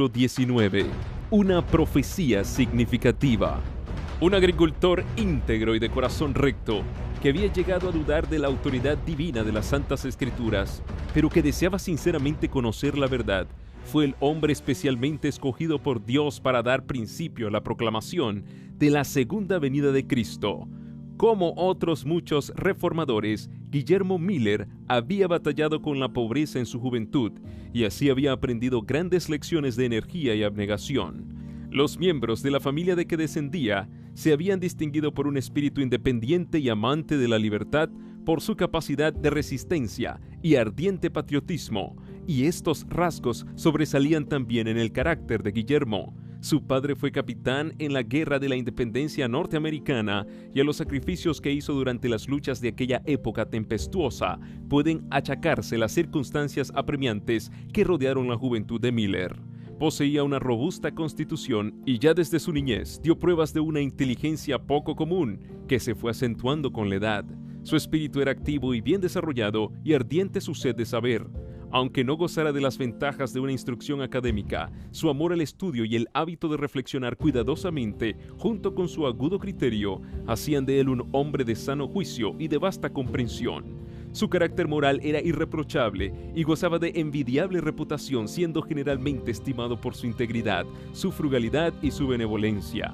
Capítulo 19. Una profecía significativa. Un agricultor íntegro y de corazón recto, que había llegado a dudar de la autoridad divina de las Santas Escrituras, pero que deseaba sinceramente conocer la verdad, fue el hombre especialmente escogido por Dios para dar principio a la proclamación de la segunda venida de Cristo. Como otros muchos reformadores, Guillermo Miller había batallado con la pobreza en su juventud y así había aprendido grandes lecciones de energía y abnegación. Los miembros de la familia de que descendía se habían distinguido por un espíritu independiente y amante de la libertad, por su capacidad de resistencia y ardiente patriotismo, y estos rasgos sobresalían también en el carácter de Guillermo. Su padre fue capitán en la Guerra de la Independencia norteamericana y a los sacrificios que hizo durante las luchas de aquella época tempestuosa pueden achacarse las circunstancias apremiantes que rodearon la juventud de Miller. Poseía una robusta constitución y ya desde su niñez dio pruebas de una inteligencia poco común que se fue acentuando con la edad. Su espíritu era activo y bien desarrollado y ardiente su sed de saber. Aunque no gozara de las ventajas de una instrucción académica, su amor al estudio y el hábito de reflexionar cuidadosamente, junto con su agudo criterio, hacían de él un hombre de sano juicio y de vasta comprensión. Su carácter moral era irreprochable y gozaba de envidiable reputación, siendo generalmente estimado por su integridad, su frugalidad y su benevolencia.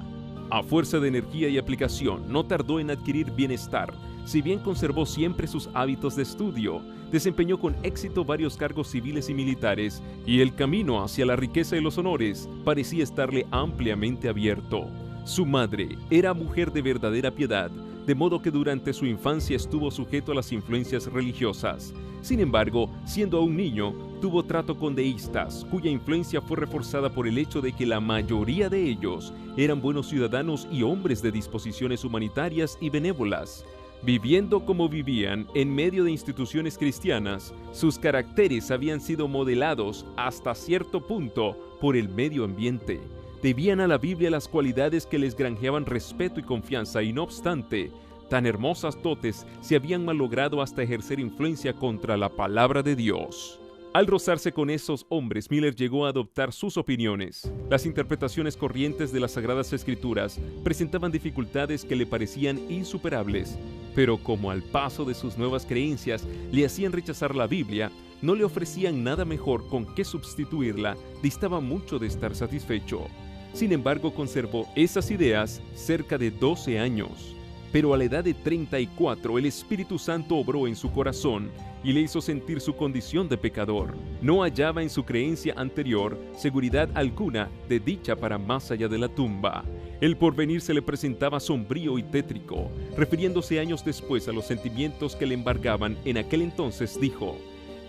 A fuerza de energía y aplicación, no tardó en adquirir bienestar. Si bien conservó siempre sus hábitos de estudio, desempeñó con éxito varios cargos civiles y militares, y el camino hacia la riqueza y los honores parecía estarle ampliamente abierto. Su madre era mujer de verdadera piedad, de modo que durante su infancia estuvo sujeto a las influencias religiosas. Sin embargo, siendo aún niño, tuvo trato con deístas, cuya influencia fue reforzada por el hecho de que la mayoría de ellos eran buenos ciudadanos y hombres de disposiciones humanitarias y benévolas. Viviendo como vivían en medio de instituciones cristianas, sus caracteres habían sido modelados hasta cierto punto por el medio ambiente. Debían a la Biblia las cualidades que les granjeaban respeto y confianza y no obstante, tan hermosas dotes se habían malogrado hasta ejercer influencia contra la palabra de Dios. Al rozarse con esos hombres, Miller llegó a adoptar sus opiniones. Las interpretaciones corrientes de las Sagradas Escrituras presentaban dificultades que le parecían insuperables, pero como al paso de sus nuevas creencias le hacían rechazar la Biblia, no le ofrecían nada mejor con que sustituirla, distaba mucho de estar satisfecho. Sin embargo, conservó esas ideas cerca de 12 años. Pero a la edad de 34, el Espíritu Santo obró en su corazón y le hizo sentir su condición de pecador. No hallaba en su creencia anterior seguridad alguna de dicha para más allá de la tumba. El porvenir se le presentaba sombrío y tétrico. Refiriéndose años después a los sentimientos que le embargaban en aquel entonces, dijo: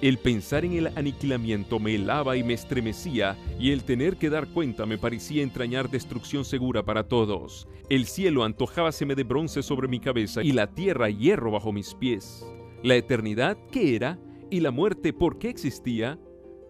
el pensar en el aniquilamiento me helaba y me estremecía, y el tener que dar cuenta me parecía entrañar destrucción segura para todos. El cielo antojábaseme de bronce sobre mi cabeza, y la tierra hierro bajo mis pies. ¿La eternidad qué era? ¿Y la muerte por qué existía?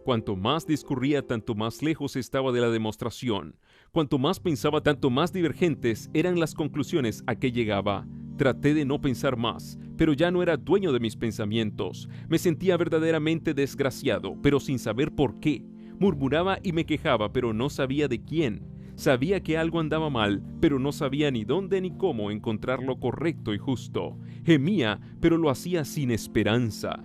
Cuanto más discurría, tanto más lejos estaba de la demostración. Cuanto más pensaba, tanto más divergentes eran las conclusiones a que llegaba. Traté de no pensar más, pero ya no era dueño de mis pensamientos. Me sentía verdaderamente desgraciado, pero sin saber por qué. Murmuraba y me quejaba, pero no sabía de quién. Sabía que algo andaba mal, pero no sabía ni dónde ni cómo encontrar lo correcto y justo. Gemía, pero lo hacía sin esperanza.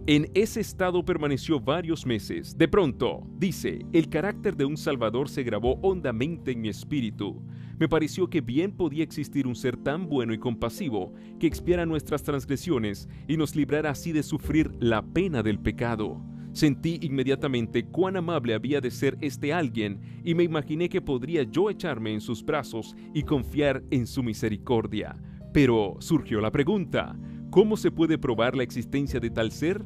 En ese estado permaneció varios meses. De pronto, dice, el carácter de un Salvador se grabó hondamente en mi espíritu. Me pareció que bien podía existir un ser tan bueno y compasivo que expiara nuestras transgresiones y nos librara así de sufrir la pena del pecado. Sentí inmediatamente cuán amable había de ser este alguien y me imaginé que podría yo echarme en sus brazos y confiar en su misericordia. Pero surgió la pregunta: ¿cómo se puede probar la existencia de tal ser?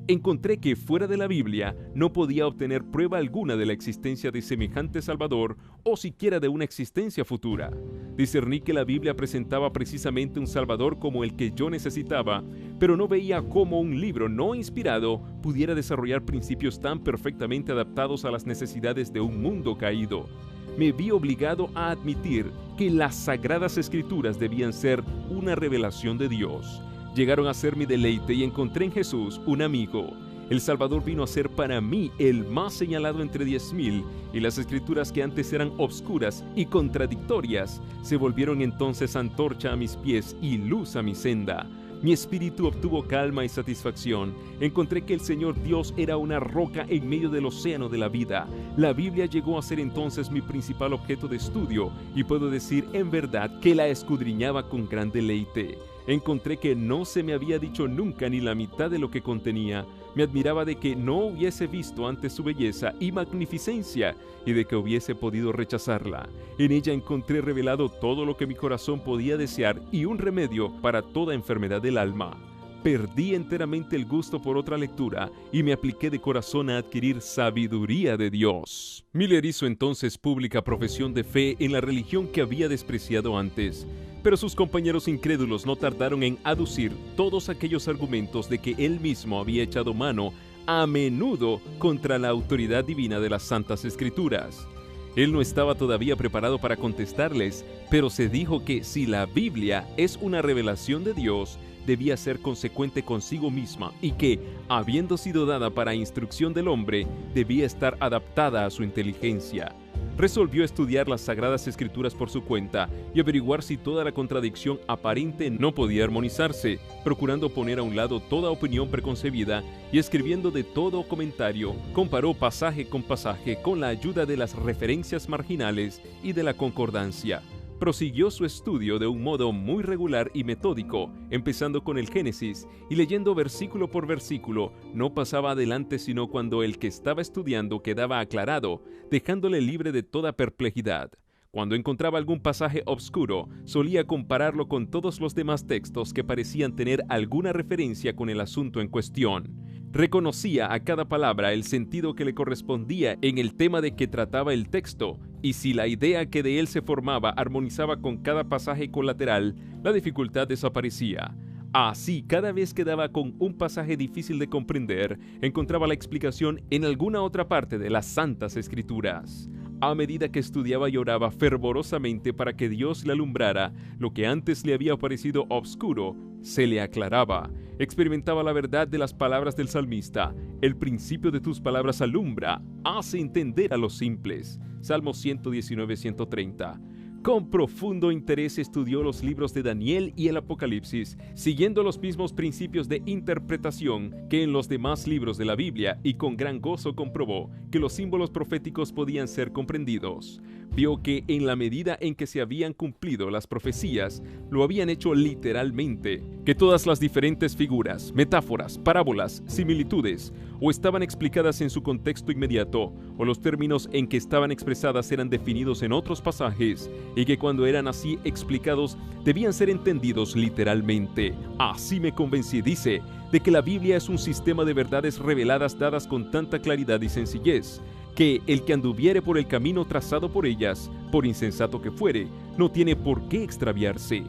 Encontré que fuera de la Biblia no podía obtener prueba alguna de la existencia de semejante Salvador o siquiera de una existencia futura. Discerní que la Biblia presentaba precisamente un Salvador como el que yo necesitaba, pero no veía cómo un libro no inspirado pudiera desarrollar principios tan perfectamente adaptados a las necesidades de un mundo caído. Me vi obligado a admitir que las Sagradas Escrituras debían ser una revelación de Dios. Llegaron a ser mi deleite y encontré en Jesús un amigo. El Salvador vino a ser para mí el más señalado entre 10,000, y las escrituras que antes eran obscuras y contradictorias se volvieron entonces antorcha a mis pies y luz a mi senda. Mi espíritu obtuvo calma y satisfacción. Encontré que el Señor Dios era una roca en medio del océano de la vida. La Biblia llegó a ser entonces mi principal objeto de estudio, y puedo decir en verdad que la escudriñaba con gran deleite. Encontré que no se me había dicho nunca ni la mitad de lo que contenía. Me admiraba de que no hubiese visto antes su belleza y magnificencia, y de que hubiese podido rechazarla. En ella encontré revelado todo lo que mi corazón podía desear y un remedio para toda enfermedad del alma. Perdí enteramente el gusto por otra lectura y me apliqué de corazón a adquirir sabiduría de Dios. Miller hizo entonces pública profesión de fe en la religión que había despreciado antes, pero sus compañeros incrédulos no tardaron en aducir todos aquellos argumentos de que él mismo había echado mano a menudo contra la autoridad divina de las Santas Escrituras. Él no estaba todavía preparado para contestarles, pero se dijo que si la Biblia es una revelación de Dios, debía ser consecuente consigo misma y que, habiendo sido dada para instrucción del hombre, debía estar adaptada a su inteligencia. Resolvió estudiar las Sagradas Escrituras por su cuenta y averiguar si toda la contradicción aparente no podía armonizarse, procurando poner a un lado toda opinión preconcebida y escribiendo de todo comentario, comparó pasaje con pasaje con la ayuda de las referencias marginales y de la concordancia. Prosiguió su estudio de un modo muy regular y metódico, empezando con el Génesis y leyendo versículo por versículo. No pasaba adelante sino cuando el que estaba estudiando quedaba aclarado, dejándole libre de toda perplejidad. Cuando encontraba algún pasaje obscuro, solía compararlo con todos los demás textos que parecían tener alguna referencia con el asunto en cuestión. Reconocía a cada palabra el sentido que le correspondía en el tema de que trataba el texto, y si la idea que de él se formaba armonizaba con cada pasaje colateral, la dificultad desaparecía. Así, cada vez que daba con un pasaje difícil de comprender, encontraba la explicación en alguna otra parte de las Santas Escrituras. A medida que estudiaba y oraba fervorosamente para que Dios le alumbrara, lo que antes le había parecido obscuro, se le aclaraba. Experimentaba la verdad de las palabras del salmista: el principio de tus palabras alumbra, hace entender a los simples. Salmo 119:130. Con profundo interés estudió los libros de Daniel y el Apocalipsis, siguiendo los mismos principios de interpretación que en los demás libros de la Biblia, y con gran gozo comprobó que los símbolos proféticos podían ser comprendidos. Vio que en la medida en que se habían cumplido las profecías, lo habían hecho literalmente, que todas las diferentes figuras, metáforas, parábolas, similitudes, o estaban explicadas en su contexto inmediato, o los términos en que estaban expresadas eran definidos en otros pasajes, y que cuando eran así explicados debían ser entendidos literalmente. Así me convencí, dice, de que la Biblia es un sistema de verdades reveladas dadas con tanta claridad y sencillez, que el que anduviere por el camino trazado por ellas, por insensato que fuere, no tiene por qué extraviarse.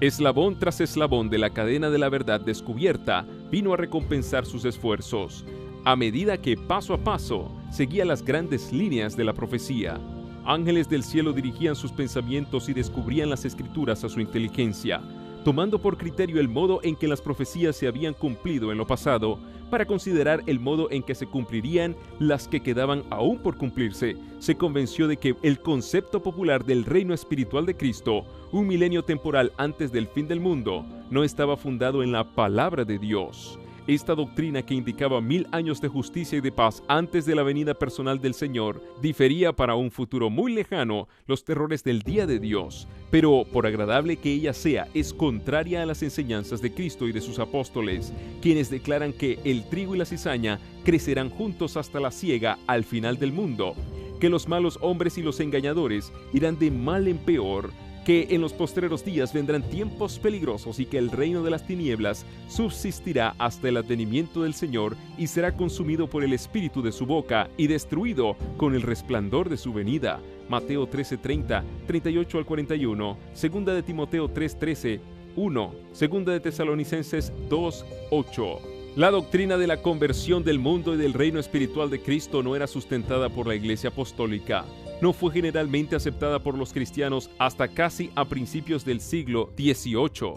Eslabón tras eslabón de la cadena de la verdad descubierta vino a recompensar sus esfuerzos, a medida que paso a paso seguía las grandes líneas de la profecía. Ángeles del cielo dirigían sus pensamientos y descubrían las escrituras a su inteligencia, tomando por criterio el modo en que las profecías se habían cumplido en lo pasado, para considerar el modo en que se cumplirían las que quedaban aún por cumplirse. Se convenció de que el concepto popular del reino espiritual de Cristo, un milenio temporal antes del fin del mundo, no estaba fundado en la palabra de Dios. Esta doctrina, que indicaba 1000 años de justicia y de paz antes de la venida personal del Señor, difería para un futuro muy lejano los terrores del día de Dios, pero por agradable que ella sea, es contraria a las enseñanzas de Cristo y de sus apóstoles, quienes declaran que el trigo y la cizaña crecerán juntos hasta la siega al final del mundo, que los malos hombres y los engañadores irán de mal en peor, que en los postreros días vendrán tiempos peligrosos y que el reino de las tinieblas subsistirá hasta el advenimiento del Señor y será consumido por el espíritu de su boca y destruido con el resplandor de su venida. Mateo 13:30, 38 al 41, Segunda de Timoteo 3:13, 1, Segunda de Tesalonicenses 2:8. La doctrina de la conversión del mundo y del reino espiritual de Cristo no era sustentada por la Iglesia Apostólica. No fue generalmente aceptada por los cristianos hasta casi a principios del siglo XVIII.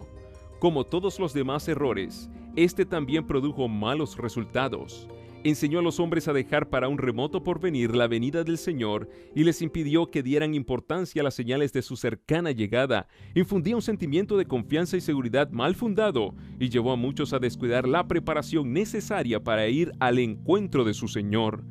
Como todos los demás errores, este también produjo malos resultados. enseñó a los hombres a dejar para un remoto porvenir la venida del Señor y les impidió que dieran importancia a las señales de su cercana llegada. Infundía un sentimiento de confianza y seguridad mal fundado y llevó a muchos a descuidar la preparación necesaria para ir al encuentro de su Señor.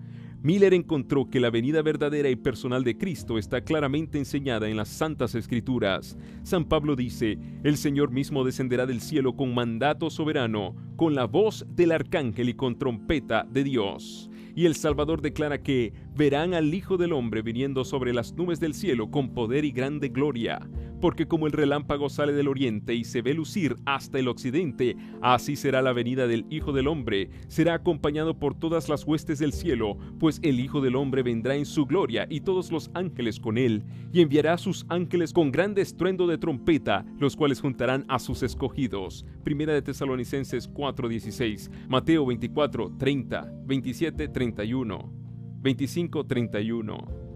Miller encontró que la venida verdadera y personal de Cristo está claramente enseñada en las Santas Escrituras. San Pablo dice: el Señor mismo descenderá del cielo con mandato soberano, con la voz del arcángel y con trompeta de Dios. Y el Salvador declara que verán al Hijo del Hombre viniendo sobre las nubes del cielo con poder y grande gloria. Porque como el relámpago sale del oriente y se ve lucir hasta el occidente, así será la venida del Hijo del Hombre. Será acompañado por todas las huestes del cielo, pues el Hijo del Hombre vendrá en su gloria y todos los ángeles con él, y enviará a sus ángeles con grande estruendo de trompeta, los cuales juntarán a sus escogidos. Primera de Tesalonicenses 4:16, Mateo 24:30, 27:31, 25:31.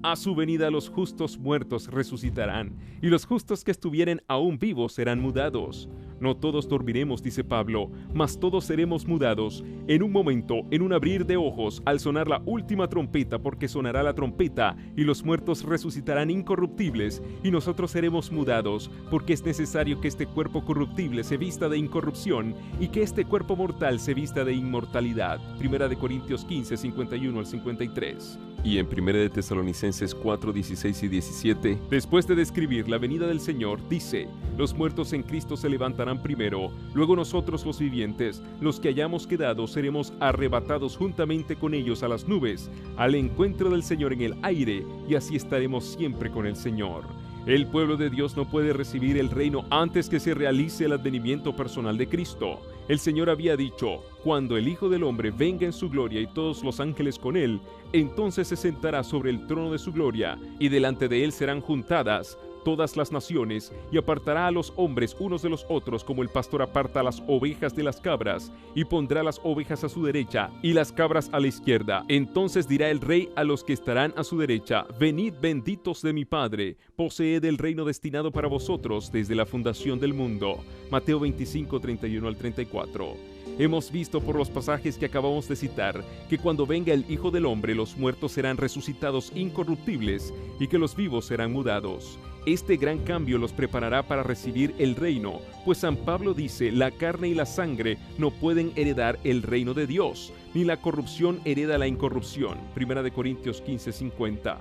A su venida los justos muertos resucitarán, y los justos que estuvieren aún vivos serán mudados. No todos dormiremos, dice Pablo, mas todos seremos mudados en un momento, en un abrir de ojos, al sonar la última trompeta, porque sonará la trompeta, y los muertos resucitarán incorruptibles, y nosotros seremos mudados, porque es necesario que este cuerpo corruptible se vista de incorrupción, y que este cuerpo mortal se vista de inmortalidad. Primera de Corintios 15, 51 al 53. Y en Primera de Tesalonicenses 4, 16 y 17, después de describir la venida del Señor, dice: los muertos en Cristo se levantarán primero, luego nosotros los vivientes, los que hayamos quedado, seremos arrebatados juntamente con ellos a las nubes, al encuentro del Señor en el aire, y así estaremos siempre con el Señor. El pueblo de Dios no puede recibir el reino antes que se realice el advenimiento personal de Cristo. El Señor había dicho: cuando el Hijo del Hombre venga en su gloria y todos los ángeles con él, entonces se sentará sobre el trono de su gloria, y delante de él serán juntadas todas las naciones, y apartará a los hombres unos de los otros, como el pastor aparta las ovejas de las cabras, y pondrá las ovejas a su derecha y las cabras a la izquierda. Entonces dirá el Rey a los que estarán a su derecha: venid, benditos de mi Padre, poseed el reino destinado para vosotros desde la fundación del mundo. Mateo 25, 31 al 34. Hemos visto por los pasajes que acabamos de citar que cuando venga el Hijo del Hombre, los muertos serán resucitados incorruptibles y que los vivos serán mudados. Este gran cambio los preparará para recibir el reino, pues San Pablo dice: la carne y la sangre no pueden heredar el reino de Dios, ni la corrupción hereda la incorrupción. Primera de Corintios 15:50.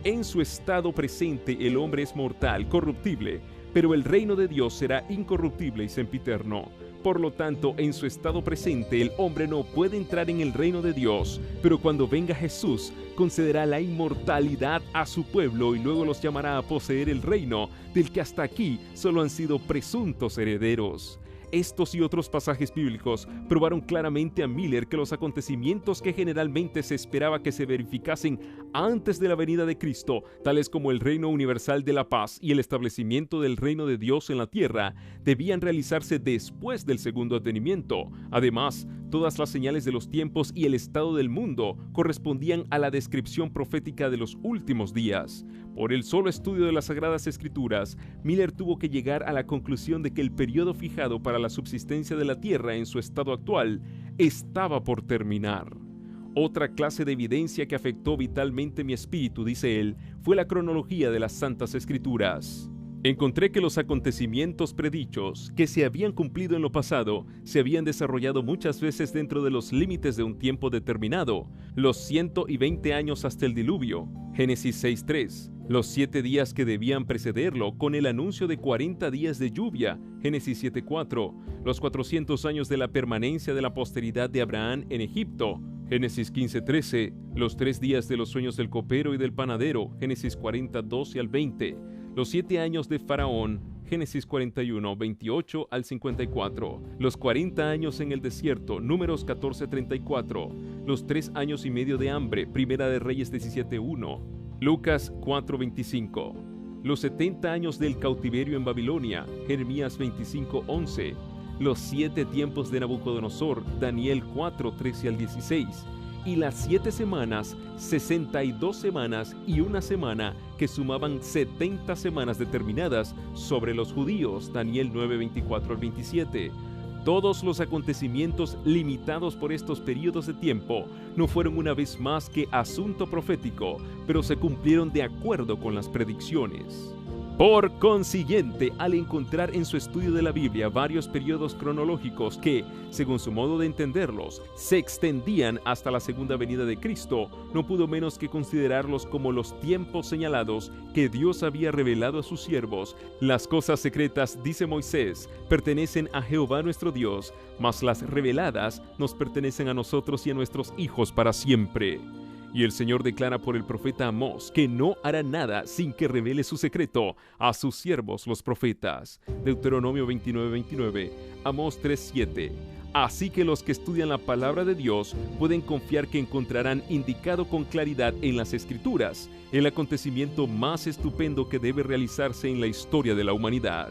En su estado presente el hombre es mortal, corruptible, pero el reino de Dios será incorruptible y sempiterno. Por lo tanto, en su estado presente el hombre no puede entrar en el reino de Dios, pero cuando venga Jesús, concederá la inmortalidad a su pueblo y luego los llamará a poseer el reino del que hasta aquí solo han sido presuntos herederos. Estos y otros pasajes bíblicos probaron claramente a Miller que los acontecimientos que generalmente se esperaba que se verificasen antes de la venida de Cristo, tales como el reino universal de la paz y el establecimiento del reino de Dios en la tierra, debían realizarse después del segundo advenimiento. Además, todas las señales de los tiempos y el estado del mundo correspondían a la descripción profética de los últimos días. Por el solo estudio de las Sagradas Escrituras, Miller tuvo que llegar a la conclusión de que el periodo fijado para la subsistencia de la tierra en su estado actual estaba por terminar. Otra clase de evidencia que afectó vitalmente mi espíritu, dice él, fue la cronología de las Santas Escrituras. Encontré que los acontecimientos predichos que se habían cumplido en lo pasado se habían desarrollado muchas veces dentro de los límites de un tiempo determinado: los 120 años hasta el diluvio, Génesis 6:3, los 7 días que debían precederlo con el anuncio de 40 días de lluvia, Génesis 7:4, los 400 años de la permanencia de la posteridad de Abraham en Egipto, Génesis 15:13, los 3 días de los sueños del copero y del panadero, Génesis 40:12 al 20, los 7 años de Faraón, Génesis 41, 28 al 54, los 40 años en el desierto, Números 14:34, los 3 años y medio de hambre, Primera de Reyes 17:1, Lucas 4:25, los 70 años del cautiverio en Babilonia, Jeremías 25:11, los 7 tiempos de Nabucodonosor, Daniel 4:13 al 16, y las 7 semanas, 62 semanas y una semana, que sumaban 70 semanas determinadas sobre los judíos, Daniel 9:24 al 27. Todos los acontecimientos limitados por estos periodos de tiempo no fueron una vez más que asunto profético, pero se cumplieron de acuerdo con las predicciones. Por consiguiente, al encontrar en su estudio de la Biblia varios periodos cronológicos que, según su modo de entenderlos, se extendían hasta la segunda venida de Cristo, no pudo menos que considerarlos como los tiempos señalados que Dios había revelado a sus siervos. Las cosas secretas, dice Moisés, pertenecen a Jehová nuestro Dios, mas las reveladas nos pertenecen a nosotros y a nuestros hijos para siempre. Y el Señor declara por el profeta Amós que no hará nada sin que revele su secreto a sus siervos los profetas. Deuteronomio 29:29, Amós 3:7. Así que los que estudian la palabra de Dios pueden confiar que encontrarán indicado con claridad en las Escrituras el acontecimiento más estupendo que debe realizarse en la historia de la humanidad.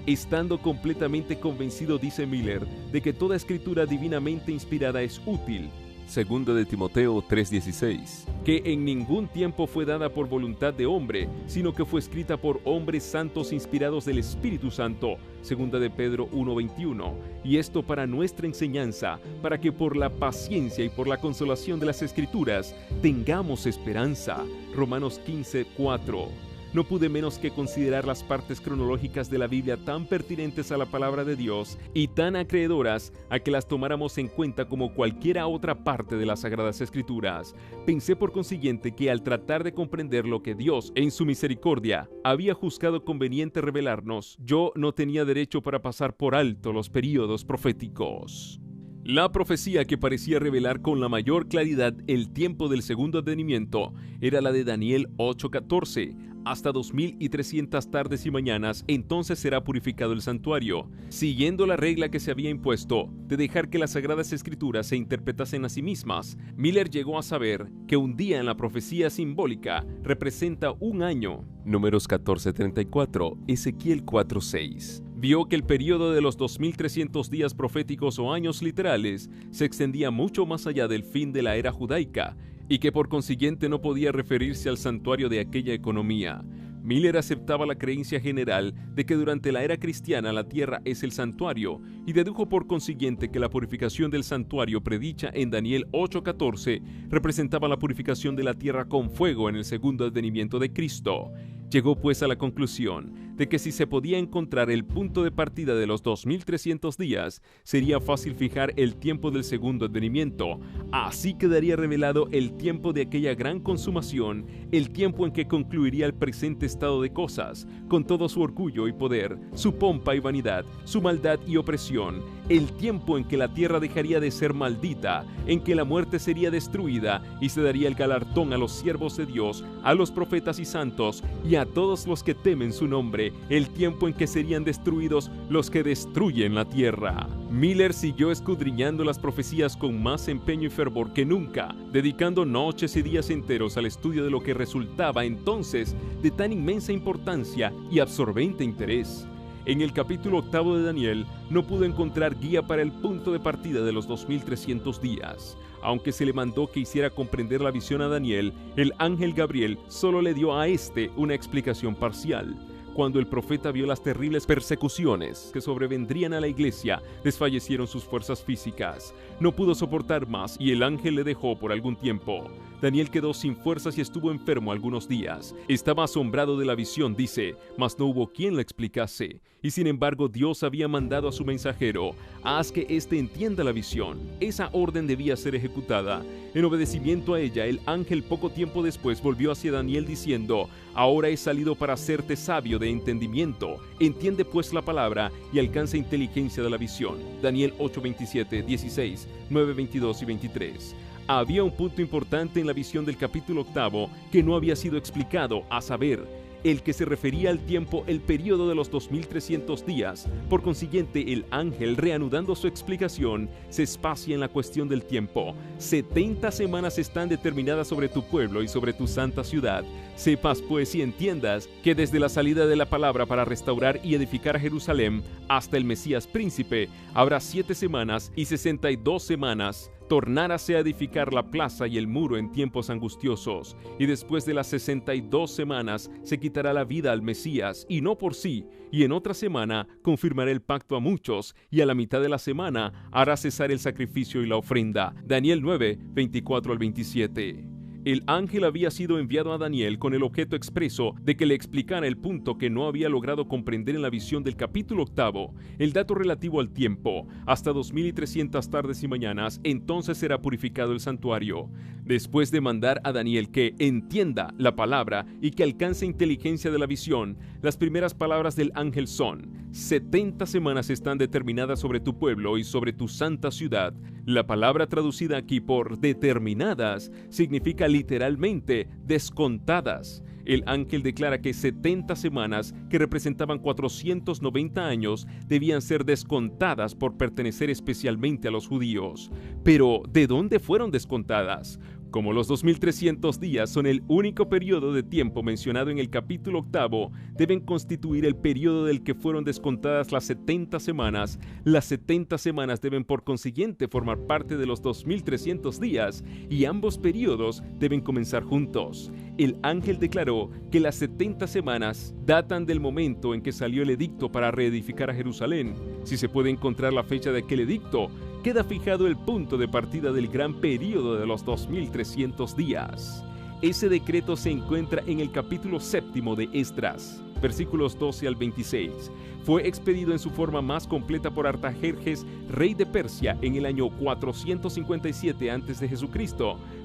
Estando completamente convencido, dice Miller, de que toda escritura divinamente inspirada es útil, Segunda de Timoteo 3:16, que en ningún tiempo fue dada por voluntad de hombre, sino que fue escrita por hombres santos inspirados del Espíritu Santo, Segunda de Pedro 1:21, y esto para nuestra enseñanza, para que por la paciencia y por la consolación de las Escrituras tengamos esperanza, Romanos 15:4. No pude menos que considerar las partes cronológicas de la Biblia tan pertinentes a la palabra de Dios y tan acreedoras a que las tomáramos en cuenta como cualquiera otra parte de las Sagradas Escrituras. Pensé por consiguiente que al tratar de comprender lo que Dios, en su misericordia, había juzgado conveniente revelarnos, yo no tenía derecho para pasar por alto los períodos proféticos. La profecía que parecía revelar con la mayor claridad el tiempo del segundo advenimiento era la de Daniel 8:14. Hasta 2300 tardes y mañanas, entonces será purificado el santuario, siguiendo la regla que se había impuesto de dejar que las Sagradas Escrituras se interpretasen a sí mismas. Miller llegó a saber que un día en la profecía simbólica representa un año. Números 14:34, Ezequiel 4:6. Vio que el periodo de los 2300 días proféticos o años literales se extendía mucho más allá del fin de la era judaica, y que por consiguiente no podía referirse al santuario de aquella economía. Miller aceptaba la creencia general de que durante la era cristiana la tierra es el santuario y dedujo por consiguiente que la purificación del santuario predicha en Daniel 8:14 representaba la purificación de la tierra con fuego en el segundo advenimiento de Cristo. Llegó pues a la conclusión de que si se podía encontrar el punto de partida de los 2300 días, sería fácil fijar el tiempo del segundo advenimiento. Así quedaría revelado el tiempo de aquella gran consumación, el tiempo en que concluiría el presente estado de cosas, con todo su orgullo y poder, su pompa y vanidad, su maldad y opresión, el tiempo en que la tierra dejaría de ser maldita, en que la muerte sería destruida y se daría el galardón a los siervos de Dios, a los profetas y santos y a todos los que temen su nombre, el tiempo en que serían destruidos los que destruyen la tierra. Miller siguió escudriñando las profecías con más empeño y fervor que nunca, dedicando noches y días enteros al estudio de lo que resultaba entonces de tan inmensa importancia y absorbente interés. En el capítulo 8 de Daniel no pudo encontrar guía para el punto de partida de los 2300 días. Aunque se le mandó que hiciera comprender la visión a Daniel, el ángel Gabriel solo le dio a éste una explicación parcial. Cuando el profeta vio las terribles persecuciones que sobrevendrían a la iglesia, desfallecieron sus fuerzas físicas. No pudo soportar más y el ángel le dejó por algún tiempo. Daniel quedó sin fuerzas y estuvo enfermo algunos días. Estaba asombrado de la visión, dice, mas no hubo quien la explicase. Y sin embargo Dios había mandado a su mensajero: haz que éste entienda la visión. Esa orden debía ser ejecutada. En obedecimiento a ella, el ángel poco tiempo después volvió hacia Daniel diciendo: ahora he salido para hacerte sabio de entendimiento. Entiende pues la palabra y alcanza inteligencia de la visión. Daniel 8:27, 16, 9, 22 y 23. Había un punto importante en la visión del capítulo 8 que no había sido explicado, a saber, el que se refería al tiempo, el período de los 2300 días. Por consiguiente, el ángel, reanudando su explicación, se espacia en la cuestión del tiempo. 70 semanas están determinadas sobre tu pueblo y sobre tu santa ciudad. Sepas pues y entiendas que desde la salida de la palabra para restaurar y edificar a Jerusalén hasta el Mesías príncipe, habrá 7 semanas y 62 semanas. tornárase a edificar la plaza y el muro en tiempos angustiosos, y después de las 62 semanas se quitará la vida al Mesías, y no por sí, y en otra semana confirmará el pacto a muchos, y a la mitad de la semana hará cesar el sacrificio y la ofrenda. Daniel 9, 24 al 27. El ángel había sido enviado a Daniel con el objeto expreso de que le explicara el punto que no había logrado comprender en la visión del capítulo 8, el dato relativo al tiempo. Hasta 2300 tardes y mañanas, entonces será purificado el santuario. Después de mandar a Daniel que entienda la palabra y que alcance inteligencia de la visión, las primeras palabras del ángel son: 70 semanas están determinadas sobre tu pueblo y sobre tu santa ciudad. La palabra traducida aquí por determinadas significa literalmente descontadas. El ángel declara que 70 semanas, que representaban 490 años, debían ser descontadas por pertenecer especialmente a los judíos. Pero, ¿de dónde fueron descontadas? Como los 2300 días son el único periodo de tiempo mencionado en el capítulo 8, deben constituir el periodo del que fueron descontadas las 70 semanas. Las 70 semanas deben por consiguiente formar parte de los 2300 días, y ambos periodos deben comenzar juntos. El ángel declaró que las 70 semanas datan del momento en que salió el edicto para reedificar a Jerusalén. Si se puede encontrar la fecha de aquel edicto, queda fijado el punto de partida del gran período de los 2300 días. Ese decreto se encuentra en el capítulo 7 de Esdras, versículos 12 al 26. Fue expedido en su forma más completa por Artajerjes, rey de Persia, en el año 457 a.C.,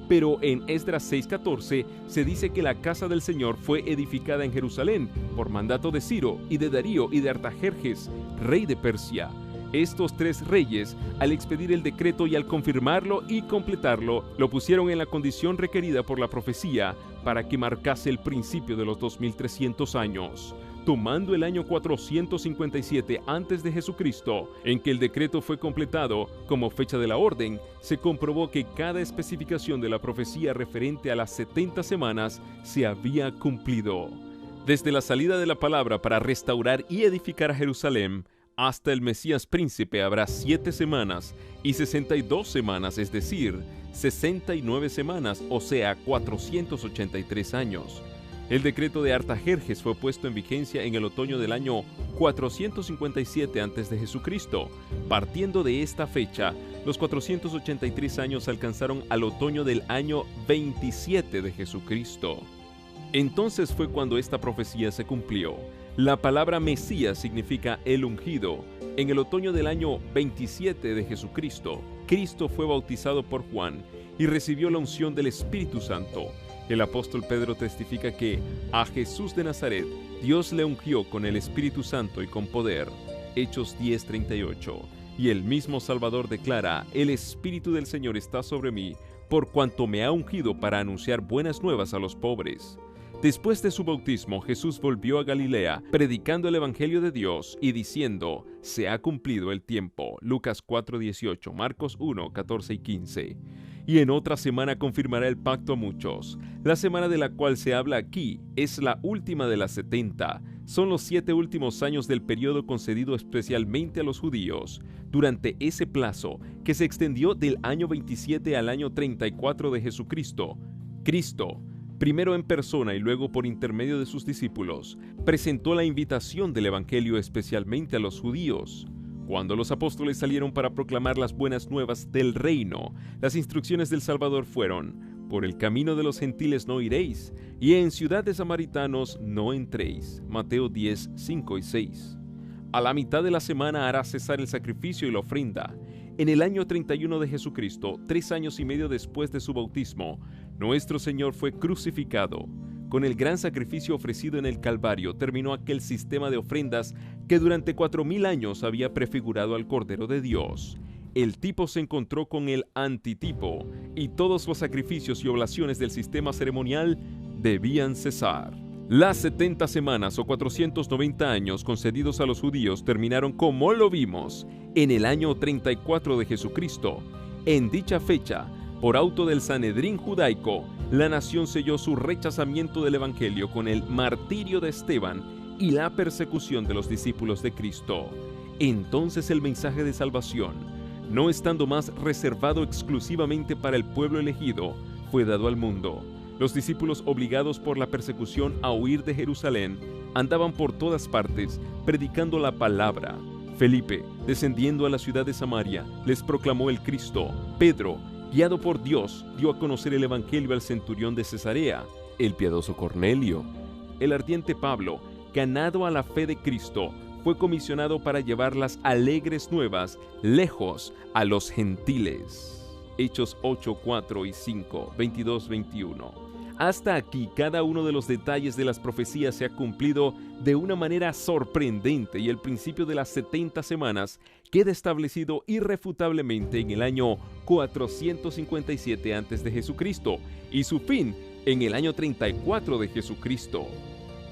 pero en Esdras 6:14 se dice que la casa del Señor fue edificada en Jerusalén por mandato de Ciro y de Darío y de Artajerjes, rey de Persia. Estos tres reyes, al expedir el decreto y al confirmarlo y completarlo, lo pusieron en la condición requerida por la profecía para que marcase el principio de los 2300 años. Tomando el año 457 a.C., en que el decreto fue completado como fecha de la orden, se comprobó que cada especificación de la profecía referente a las 70 semanas se había cumplido. Desde la salida de la palabra para restaurar y edificar a Jerusalén, hasta el Mesías príncipe habrá 7 semanas y 62 semanas, es decir, 69 semanas, o sea, 483 años. El decreto de Artajerjes fue puesto en vigencia en el otoño del año 457 a.C. Partiendo de esta fecha, los 483 años alcanzaron al otoño del año 27 de Jesucristo. Entonces fue cuando esta profecía se cumplió. La palabra Mesías significa el ungido. En el otoño del año 27 de Jesucristo, Cristo fue bautizado por Juan y recibió la unción del Espíritu Santo. El apóstol Pedro testifica que a Jesús de Nazaret Dios le ungió con el Espíritu Santo y con poder. Hechos 10:38. Y el mismo Salvador declara: el Espíritu del Señor está sobre mí, por cuanto me ha ungido para anunciar buenas nuevas a los pobres. Después de su bautismo, Jesús volvió a Galilea, predicando el Evangelio de Dios y diciendo: se ha cumplido el tiempo. Lucas 4:18, Marcos 1:14 y 15. Y en otra semana confirmará el pacto a muchos. La semana de la cual se habla aquí es la última de las 70. Son los 7 últimos años del periodo concedido especialmente a los judíos. Durante ese plazo, que se extendió del año 27 al año 34 de Jesucristo, Cristo, primero en persona y luego por intermedio de sus discípulos, presentó la invitación del Evangelio especialmente a los judíos. Cuando los apóstoles salieron para proclamar las buenas nuevas del reino, las instrucciones del Salvador fueron: por el camino de los gentiles no iréis, y en ciudad de samaritanos no entréis. Mateo 10, 5 y 6. A la mitad de la semana hará cesar el sacrificio y la ofrenda. En el año 31 de Jesucristo, 3 años y medio después de su bautismo, nuestro Señor fue crucificado. Con el gran sacrificio ofrecido en el Calvario terminó aquel sistema de ofrendas que durante 4000 años había prefigurado al Cordero de Dios. El tipo se encontró con el antitipo, y todos los sacrificios y oblaciones del sistema ceremonial debían cesar. Las 70 semanas o 490 años concedidos a los judíos terminaron, como lo vimos, en el año 34 de Jesucristo. En dicha fecha, por auto del Sanedrín judaico, la nación selló su rechazamiento del Evangelio con el martirio de Esteban y la persecución de los discípulos de Cristo. Entonces el mensaje de salvación no estando más reservado exclusivamente para el pueblo elegido, fue dado al mundo. Los discípulos, obligados por la persecución a huir de Jerusalén, andaban por todas partes, predicando la palabra. Felipe, descendiendo a la ciudad de Samaria, les proclamó el Cristo. Pedro, guiado por Dios, dio a conocer el evangelio al centurión de Cesarea, el piadoso Cornelio. El ardiente Pablo, ganado a la fe de Cristo, fue comisionado para llevar las alegres nuevas lejos a los gentiles. Hechos 8, 4 y 5, 22, 21. Hasta aquí, cada uno de los detalles de las profecías se ha cumplido de una manera sorprendente y el principio de las 70 semanas queda establecido irrefutablemente en el año 457 a.C. y su fin en el año 34 de Jesucristo.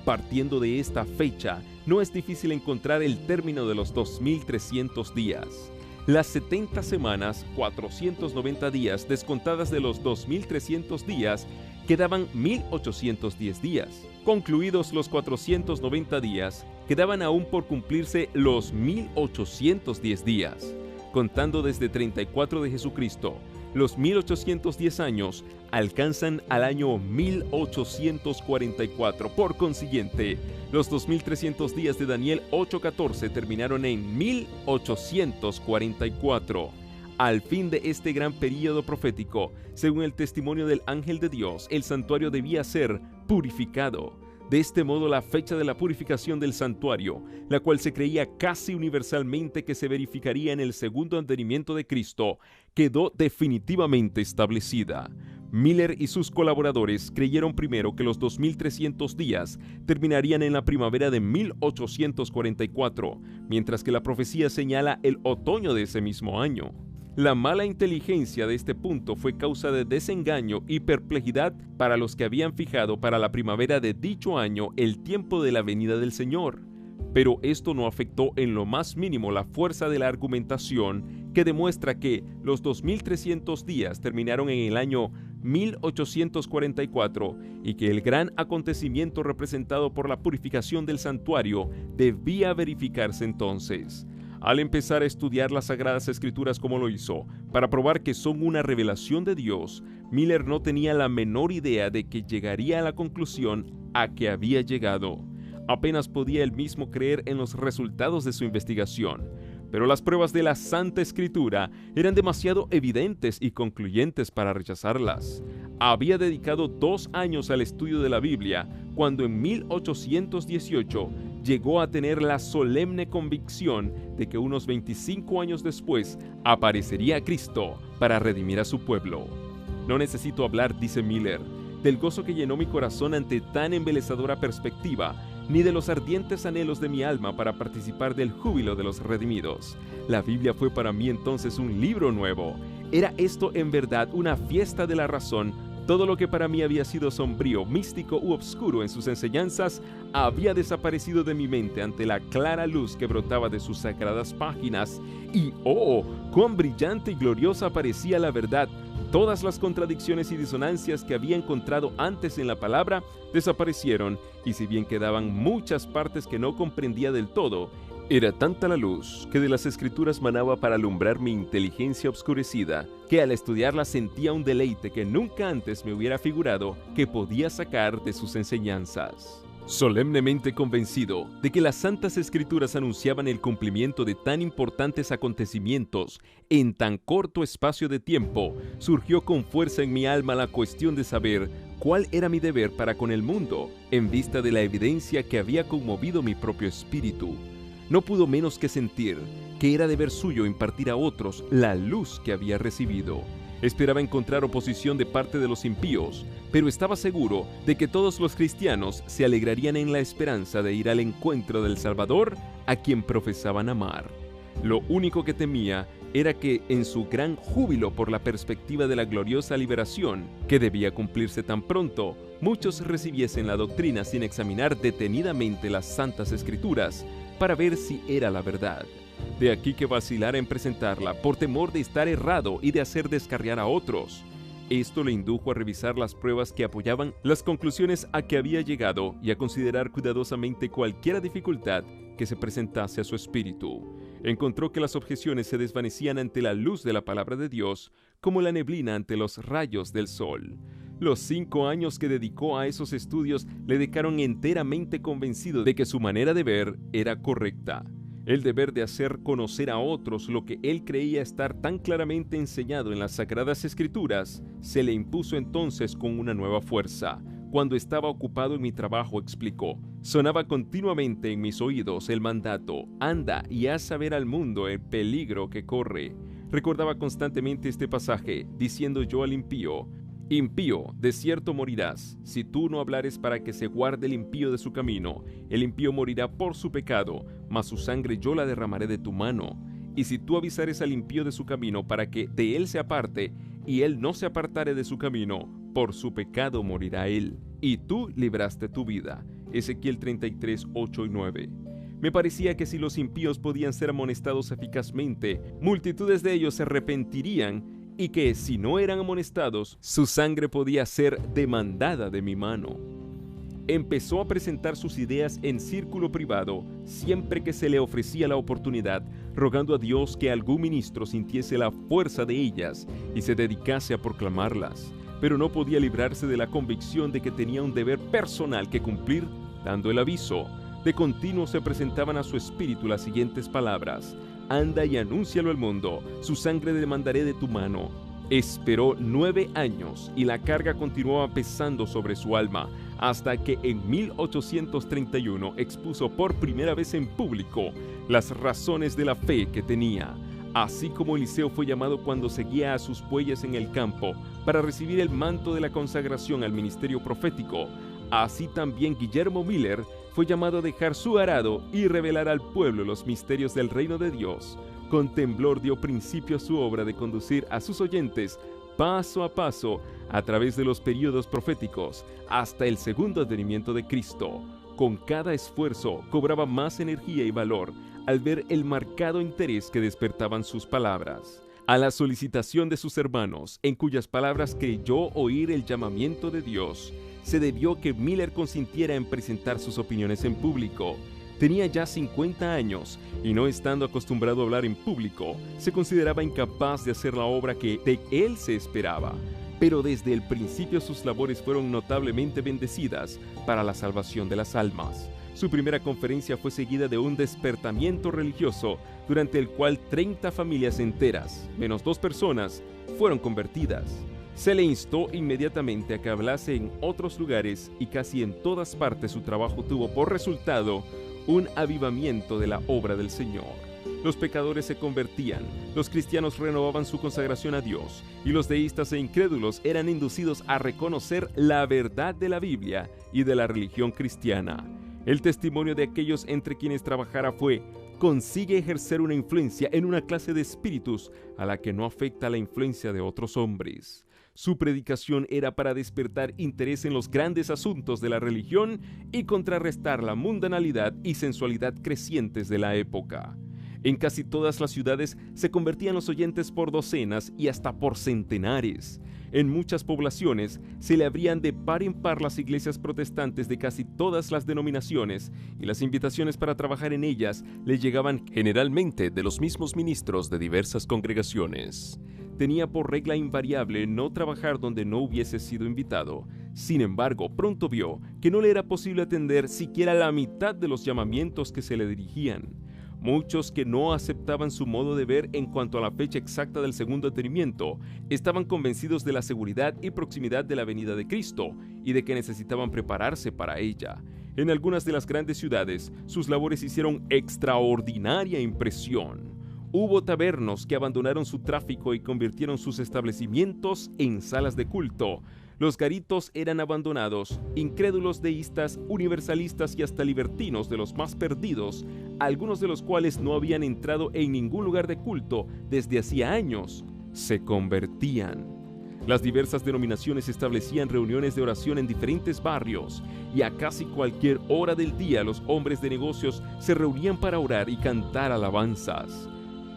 Partiendo de esta fecha, no es difícil encontrar el término de los 2300 días. Las 70 semanas, 490 días, descontadas de los 2300 días, quedaban 1810 días. Concluidos los 490 días, quedaban aún por cumplirse los 1810 días. Contando desde 34 de Jesucristo, los 1810 años alcanzan al año 1844. Por consiguiente, los 2300 días de Daniel 8:14 terminaron en 1844. Al fin de este gran período profético, según el testimonio del ángel de Dios, el santuario debía ser purificado. De este modo, la fecha de la purificación del santuario, la cual se creía casi universalmente que se verificaría en el segundo advenimiento de Cristo, quedó definitivamente establecida. Miller y sus colaboradores creyeron primero que los 2300 días terminarían en la primavera de 1844, mientras que la profecía señala el otoño de ese mismo año. La mala inteligencia de este punto fue causa de desengaño y perplejidad para los que habían fijado para la primavera de dicho año el tiempo de la venida del Señor. Pero esto no afectó en lo más mínimo la fuerza de la argumentación que demuestra que los 2300 días terminaron en el año 1844 y que el gran acontecimiento representado por la purificación del santuario debía verificarse entonces. Al empezar a estudiar las Sagradas Escrituras como lo hizo, para probar que son una revelación de Dios, Miller no tenía la menor idea de que llegaría a la conclusión a que había llegado. Apenas podía él mismo creer en los resultados de su investigación, pero las pruebas de la Santa Escritura eran demasiado evidentes y concluyentes para rechazarlas. Había dedicado 2 años al estudio de la Biblia, cuando en 1818 llegó a tener la solemne convicción de que unos 25 años después aparecería Cristo para redimir a su pueblo. No necesito hablar, dice Miller, del gozo que llenó mi corazón ante tan embelesadora perspectiva, ni de los ardientes anhelos de mi alma para participar del júbilo de los redimidos. La Biblia fue para mí entonces un libro nuevo. ¿Era esto en verdad una fiesta de la razón? Todo lo que para mí había sido sombrío, místico u obscuro en sus enseñanzas había desaparecido de mi mente ante la clara luz que brotaba de sus sagradas páginas. Y ¡oh! ¡Cuán brillante y gloriosa parecía la verdad! Todas las contradicciones y disonancias que había encontrado antes en la palabra desaparecieron, y si bien quedaban muchas partes que no comprendía del todo, era tanta la luz que de las Escrituras manaba para alumbrar mi inteligencia obscurecida, que al estudiarla sentía un deleite que nunca antes me hubiera figurado que podía sacar de sus enseñanzas. Solemnemente convencido de que las Santas Escrituras anunciaban el cumplimiento de tan importantes acontecimientos en tan corto espacio de tiempo, surgió con fuerza en mi alma la cuestión de saber cuál era mi deber para con el mundo, en vista de la evidencia que había conmovido mi propio espíritu. No pudo menos que sentir que era deber suyo impartir a otros la luz que había recibido. Esperaba encontrar oposición de parte de los impíos, pero estaba seguro de que todos los cristianos se alegrarían en la esperanza de ir al encuentro del Salvador a quien profesaban amar. Lo único que temía era que en su gran júbilo por la perspectiva de la gloriosa liberación, que debía cumplirse tan pronto, muchos recibiesen la doctrina sin examinar detenidamente las Santas Escrituras para ver si era la verdad. De aquí que vacilara en presentarla por temor de estar errado y de hacer descarriar a otros. Esto le indujo a revisar las pruebas que apoyaban las conclusiones a que había llegado y a considerar cuidadosamente cualquier dificultad que se presentase a su espíritu. Encontró que las objeciones se desvanecían ante la luz de la palabra de Dios, como la neblina ante los rayos del sol. Los 5 años que dedicó a esos estudios le dejaron enteramente convencido de que su manera de ver era correcta. El deber de hacer conocer a otros lo que él creía estar tan claramente enseñado en las Sagradas Escrituras se le impuso entonces con una nueva fuerza. Cuando estaba ocupado en mi trabajo, explicó, sonaba continuamente en mis oídos el mandato: anda y haz saber al mundo el peligro que corre. Recordaba constantemente este pasaje, diciendo yo al impío: impío, de cierto morirás, si tú no hablares para que se guarde el impío de su camino. El impío morirá por su pecado, mas su sangre yo la derramaré de tu mano. Y si tú avisares al impío de su camino para que de él se aparte, y él no se apartare de su camino, por su pecado morirá él, y tú libraste tu vida. Ezequiel 33, 8 y 9. Me parecía que si los impíos podían ser amonestados eficazmente, multitudes de ellos se arrepentirían, y que si no eran amonestados, su sangre podía ser demandada de mi mano. Empezó a presentar sus ideas en círculo privado siempre que se le ofrecía la oportunidad, rogando a Dios que algún ministro sintiese la fuerza de ellas y se dedicase a proclamarlas. Pero no podía librarse de la convicción de que tenía un deber personal que cumplir, dando el aviso. De continuo se presentaban a su espíritu las siguientes palabras: anda y anúncialo al mundo, su sangre demandaré de tu mano. Esperó 9 años y la carga continuaba pesando sobre su alma, hasta que en 1831 expuso por primera vez en público las razones de la fe que tenía. Así como Eliseo fue llamado cuando seguía a sus bueyes en el campo para recibir el manto de la consagración al ministerio profético, así también Guillermo Miller fue llamado a dejar su arado y revelar al pueblo los misterios del reino de Dios. Con temblor dio principio a su obra de conducir a sus oyentes paso a paso a través de los períodos proféticos hasta el segundo advenimiento de Cristo. Con cada esfuerzo cobraba más energía y valor al ver el marcado interés que despertaban sus palabras. A la solicitación de sus hermanos, en cuyas palabras creyó oír el llamamiento de Dios, se debió que Miller consintiera en presentar sus opiniones en público. Tenía ya 50 años y no estando acostumbrado a hablar en público, se consideraba incapaz de hacer la obra que de él se esperaba. Pero desde el principio sus labores fueron notablemente bendecidas para la salvación de las almas. Su primera conferencia fue seguida de un despertamiento religioso, durante el cual 30 familias enteras, menos 2 personas, fueron convertidas. Se le instó inmediatamente a que hablase en otros lugares y casi en todas partes su trabajo tuvo por resultado un avivamiento de la obra del Señor. Los pecadores se convertían, los cristianos renovaban su consagración a Dios y los deístas e incrédulos eran inducidos a reconocer la verdad de la Biblia y de la religión cristiana. El testimonio de aquellos entre quienes trabajara fue: consigue ejercer una influencia en una clase de espíritus a la que no afecta la influencia de otros hombres. Su predicación era para despertar interés en los grandes asuntos de la religión y contrarrestar la mundanalidad y sensualidad crecientes de la época. En casi todas las ciudades se convertían los oyentes por docenas y hasta por centenares. En muchas poblaciones se le abrían de par en par las iglesias protestantes de casi todas las denominaciones y las invitaciones para trabajar en ellas le llegaban generalmente de los mismos ministros de diversas congregaciones. Tenía por regla invariable no trabajar donde no hubiese sido invitado. Sin embargo, pronto vio que no le era posible atender siquiera la mitad de los llamamientos que se le dirigían. Muchos que no aceptaban su modo de ver en cuanto a la fecha exacta del segundo advenimiento estaban convencidos de la seguridad y proximidad de la venida de Cristo y de que necesitaban prepararse para ella. En algunas de las grandes ciudades, sus labores hicieron extraordinaria impresión. Hubo tabernos que abandonaron su tráfico y convirtieron sus establecimientos en salas de culto. Los garitos eran abandonados, incrédulos deístas, universalistas y hasta libertinos de los más perdidos, algunos de los cuales no habían entrado en ningún lugar de culto desde hacía años, se convertían. Las diversas denominaciones establecían reuniones de oración en diferentes barrios, y a casi cualquier hora del día los hombres de negocios se reunían para orar y cantar alabanzas.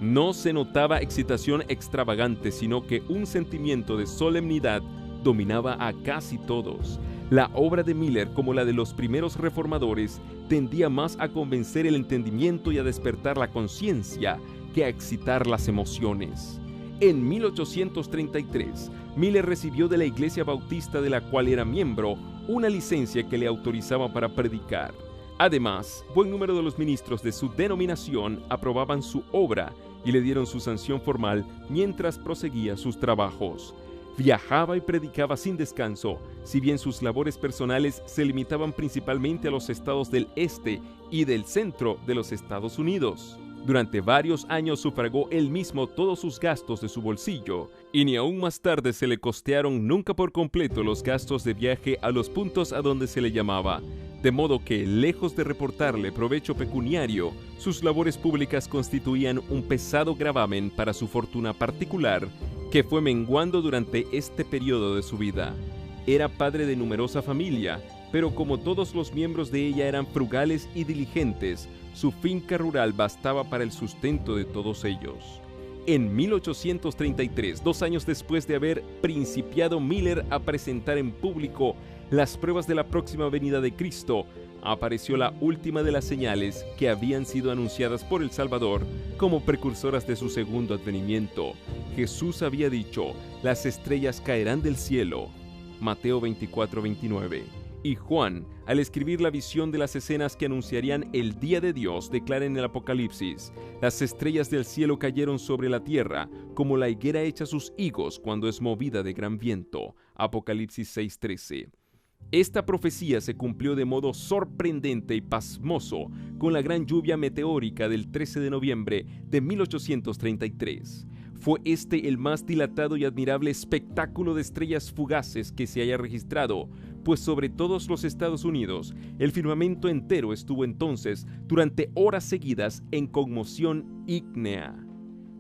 No se notaba excitación extravagante, sino que un sentimiento de solemnidad dominaba a casi todos. La obra de Miller, como la de los primeros reformadores, tendía más a convencer el entendimiento y a despertar la conciencia que a excitar las emociones. En 1833, Miller recibió de la Iglesia Bautista de la cual era miembro una licencia que le autorizaba para predicar. Además, buen número de los ministros de su denominación aprobaban su obra y le dieron su sanción formal mientras proseguía sus trabajos. Viajaba y predicaba sin descanso, si bien sus labores personales se limitaban principalmente a los estados del este y del centro de los Estados Unidos. Durante varios años sufragó él mismo todos sus gastos de su bolsillo, y ni aún más tarde se le costearon nunca por completo los gastos de viaje a los puntos a donde se le llamaba, de modo que, lejos de reportarle provecho pecuniario, sus labores públicas constituían un pesado gravamen para su fortuna particular, que fue menguando durante este periodo de su vida. Era padre de numerosa familia, pero como todos los miembros de ella eran frugales y diligentes, su finca rural bastaba para el sustento de todos ellos. En 1833, 2 años después de haber principiado Miller a presentar en público las pruebas de la próxima venida de Cristo, apareció la última de las señales que habían sido anunciadas por el Salvador como precursoras de su segundo advenimiento. Jesús había dicho: las estrellas caerán del cielo. Mateo 24:29. Y Juan, al escribir la visión de las escenas que anunciarían el día de Dios, declara en el Apocalipsis: las estrellas del cielo cayeron sobre la tierra, como la higuera echa sus higos cuando es movida de gran viento. Apocalipsis 6:13. Esta profecía se cumplió de modo sorprendente y pasmoso con la gran lluvia meteórica del 13 de noviembre de 1833. Fue este el más dilatado y admirable espectáculo de estrellas fugaces que se haya registrado, pues sobre todos los Estados Unidos, el firmamento entero estuvo entonces durante horas seguidas en conmoción ígnea.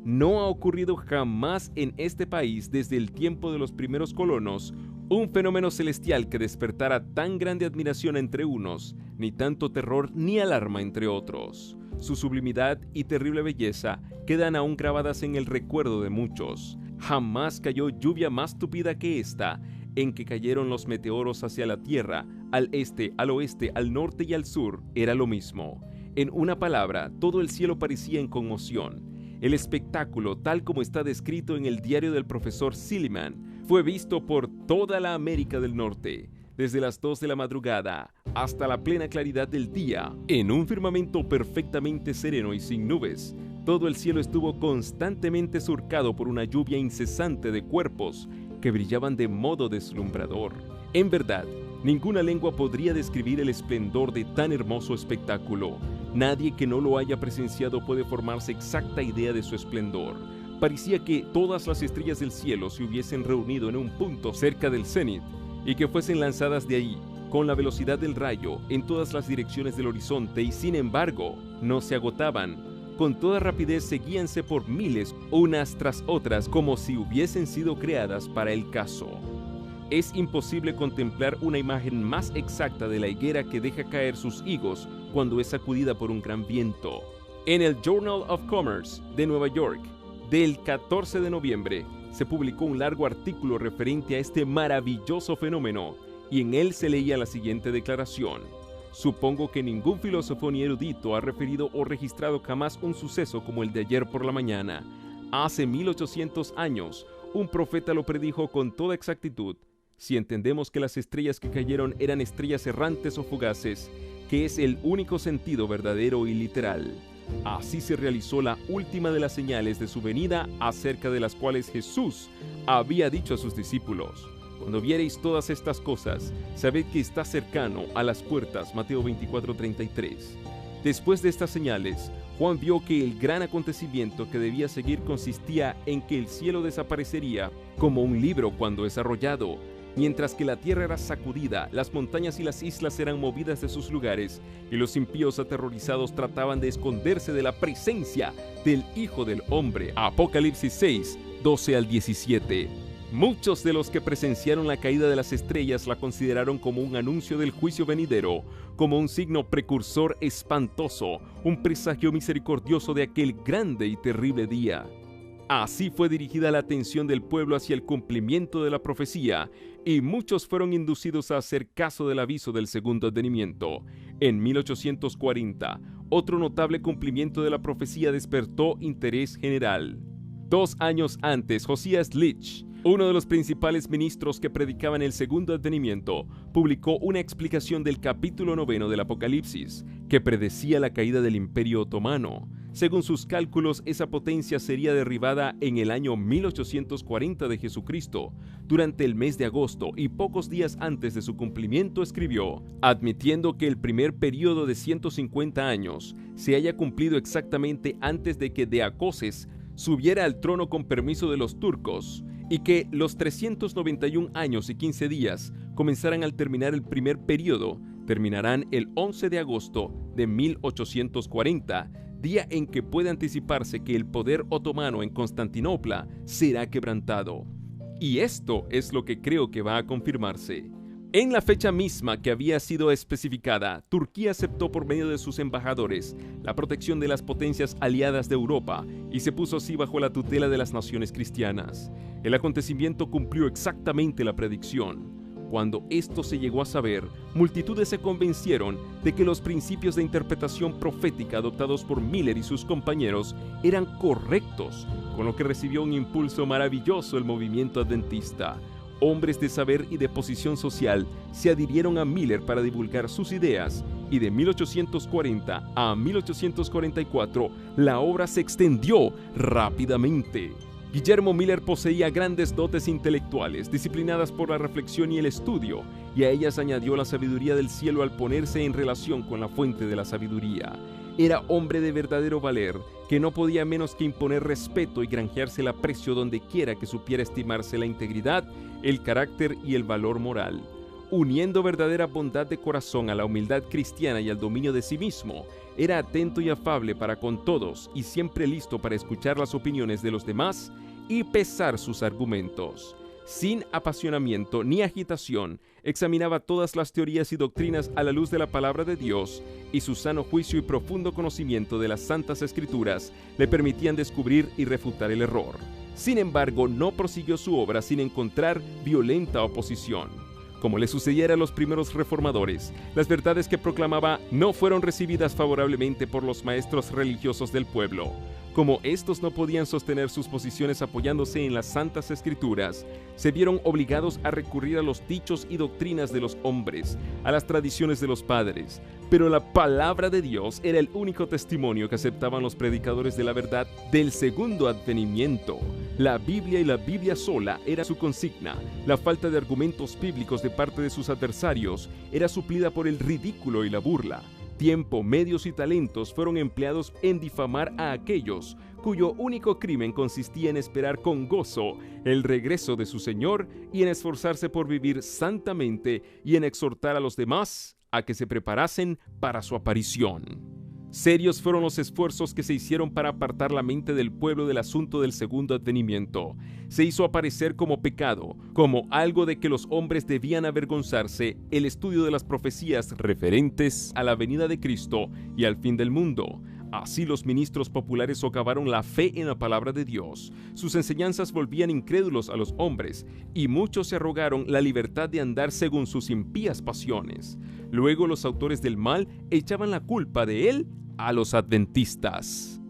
No ha ocurrido jamás en este país desde el tiempo de los primeros colonos un fenómeno celestial que despertara tan grande admiración entre unos, ni tanto terror ni alarma entre otros. Su sublimidad y terrible belleza quedan aún grabadas en el recuerdo de muchos. Jamás cayó lluvia más tupida que esta, en que cayeron los meteoros hacia la tierra, al este, al oeste, al norte y al sur, era lo mismo. En una palabra, todo el cielo parecía en conmoción. El espectáculo, tal como está descrito en el diario del profesor Silliman, fue visto por toda la América del Norte, desde las 2 de la madrugada hasta la plena claridad del día, en un firmamento perfectamente sereno y sin nubes. Todo el cielo estuvo constantemente surcado por una lluvia incesante de cuerpos que brillaban de modo deslumbrador. En verdad, ninguna lengua podría describir el esplendor de tan hermoso espectáculo. Nadie que no lo haya presenciado puede formarse exacta idea de su esplendor. Parecía que todas las estrellas del cielo se hubiesen reunido en un punto cerca del cenit y que fuesen lanzadas de ahí, con la velocidad del rayo, en todas las direcciones del horizonte, y sin embargo, no se agotaban. Con toda rapidez seguíanse por miles, unas tras otras, como si hubiesen sido creadas para el caso. Es imposible contemplar una imagen más exacta de la higuera que deja caer sus higos cuando es sacudida por un gran viento. En el Journal of Commerce de Nueva York, del 14 de noviembre, se publicó un largo artículo referente a este maravilloso fenómeno, y en él se leía la siguiente declaración: supongo que ningún filósofo ni erudito ha referido o registrado jamás un suceso como el de ayer por la mañana. Hace 1800 años, un profeta lo predijo con toda exactitud. Si entendemos que las estrellas que cayeron eran estrellas errantes o fugaces, que es el único sentido verdadero y literal. Así se realizó la última de las señales de su venida, acerca de las cuales Jesús había dicho a sus discípulos: cuando viereis todas estas cosas, sabed que está cercano a las puertas. Mateo 24:33. Después de estas señales, Juan vio que el gran acontecimiento que debía seguir consistía en que el cielo desaparecería como un libro cuando es arrollado. Mientras que la tierra era sacudida, las montañas y las islas eran movidas de sus lugares, y los impíos aterrorizados trataban de esconderse de la presencia del Hijo del Hombre. Apocalipsis 6, 12 al 17. Muchos de los que presenciaron la caída de las estrellas la consideraron como un anuncio del juicio venidero, como un signo precursor espantoso, un presagio misericordioso de aquel grande y terrible día. Así fue dirigida la atención del pueblo hacia el cumplimiento de la profecía, y muchos fueron inducidos a hacer caso del aviso del segundo advenimiento. En 1840, otro notable cumplimiento de la profecía despertó interés general. 2 años antes, Josías Litch, uno de los principales ministros que predicaban el segundo advenimiento, publicó una explicación del capítulo 9 del Apocalipsis, que predecía la caída del Imperio Otomano. Según sus cálculos, esa potencia sería derribada en el año 1840 de Jesucristo, durante el mes de agosto, y pocos días antes de su cumplimiento escribió, admitiendo que el primer período de 150 años se haya cumplido exactamente antes de que Deacoses subiera al trono con permiso de los turcos, y que los 391 años y 15 días comenzaran al terminar el primer período, terminarán el 11 de agosto de 1840, día en que puede anticiparse que el poder otomano en Constantinopla será quebrantado. Y esto es lo que creo que va a confirmarse. En la fecha misma que había sido especificada, Turquía aceptó por medio de sus embajadores la protección de las potencias aliadas de Europa y se puso así bajo la tutela de las naciones cristianas. El acontecimiento cumplió exactamente la predicción. Cuando esto se llegó a saber, multitudes se convencieron de que los principios de interpretación profética adoptados por Miller y sus compañeros eran correctos, con lo que recibió un impulso maravilloso el movimiento adventista. Hombres de saber y de posición social se adhirieron a Miller para divulgar sus ideas, y de 1840 a 1844 la obra se extendió rápidamente. Guillermo Miller poseía grandes dotes intelectuales, disciplinadas por la reflexión y el estudio, y a ellas añadió la sabiduría del cielo al ponerse en relación con la fuente de la sabiduría. Era hombre de verdadero valer, que no podía menos que imponer respeto y granjearse el aprecio donde quiera que supiera estimarse la integridad, el carácter y el valor moral. Uniendo verdadera bondad de corazón a la humildad cristiana y al dominio de sí mismo, era atento y afable para con todos y siempre listo para escuchar las opiniones de los demás y pesar sus argumentos. Sin apasionamiento ni agitación, examinaba todas las teorías y doctrinas a la luz de la palabra de Dios, y su sano juicio y profundo conocimiento de las Santas Escrituras le permitían descubrir y refutar el error. Sin embargo, no prosiguió su obra sin encontrar violenta oposición. Como le sucediera a los primeros reformadores, las verdades que proclamaba no fueron recibidas favorablemente por los maestros religiosos del pueblo. Como estos no podían sostener sus posiciones apoyándose en las Santas Escrituras, se vieron obligados a recurrir a los dichos y doctrinas de los hombres, a las tradiciones de los padres. Pero la palabra de Dios era el único testimonio que aceptaban los predicadores de la verdad del segundo advenimiento. La Biblia y la Biblia sola era su consigna. La falta de argumentos bíblicos de parte de sus adversarios era suplida por el ridículo y la burla. Tiempo, medios y talentos fueron empleados en difamar a aquellos cuyo único crimen consistía en esperar con gozo el regreso de su Señor y en esforzarse por vivir santamente y en exhortar a los demás a que se preparasen para su aparición. Serios fueron los esfuerzos que se hicieron para apartar la mente del pueblo del asunto del segundo advenimiento. Se hizo aparecer como pecado, como algo de que los hombres debían avergonzarse, el estudio de las profecías referentes a la venida de Cristo y al fin del mundo. Así los ministros populares socavaron la fe en la palabra de Dios. Sus enseñanzas volvían incrédulos a los hombres, y muchos se arrogaron la libertad de andar según sus impías pasiones. Luego los autores del mal echaban la culpa de él a los adventistas.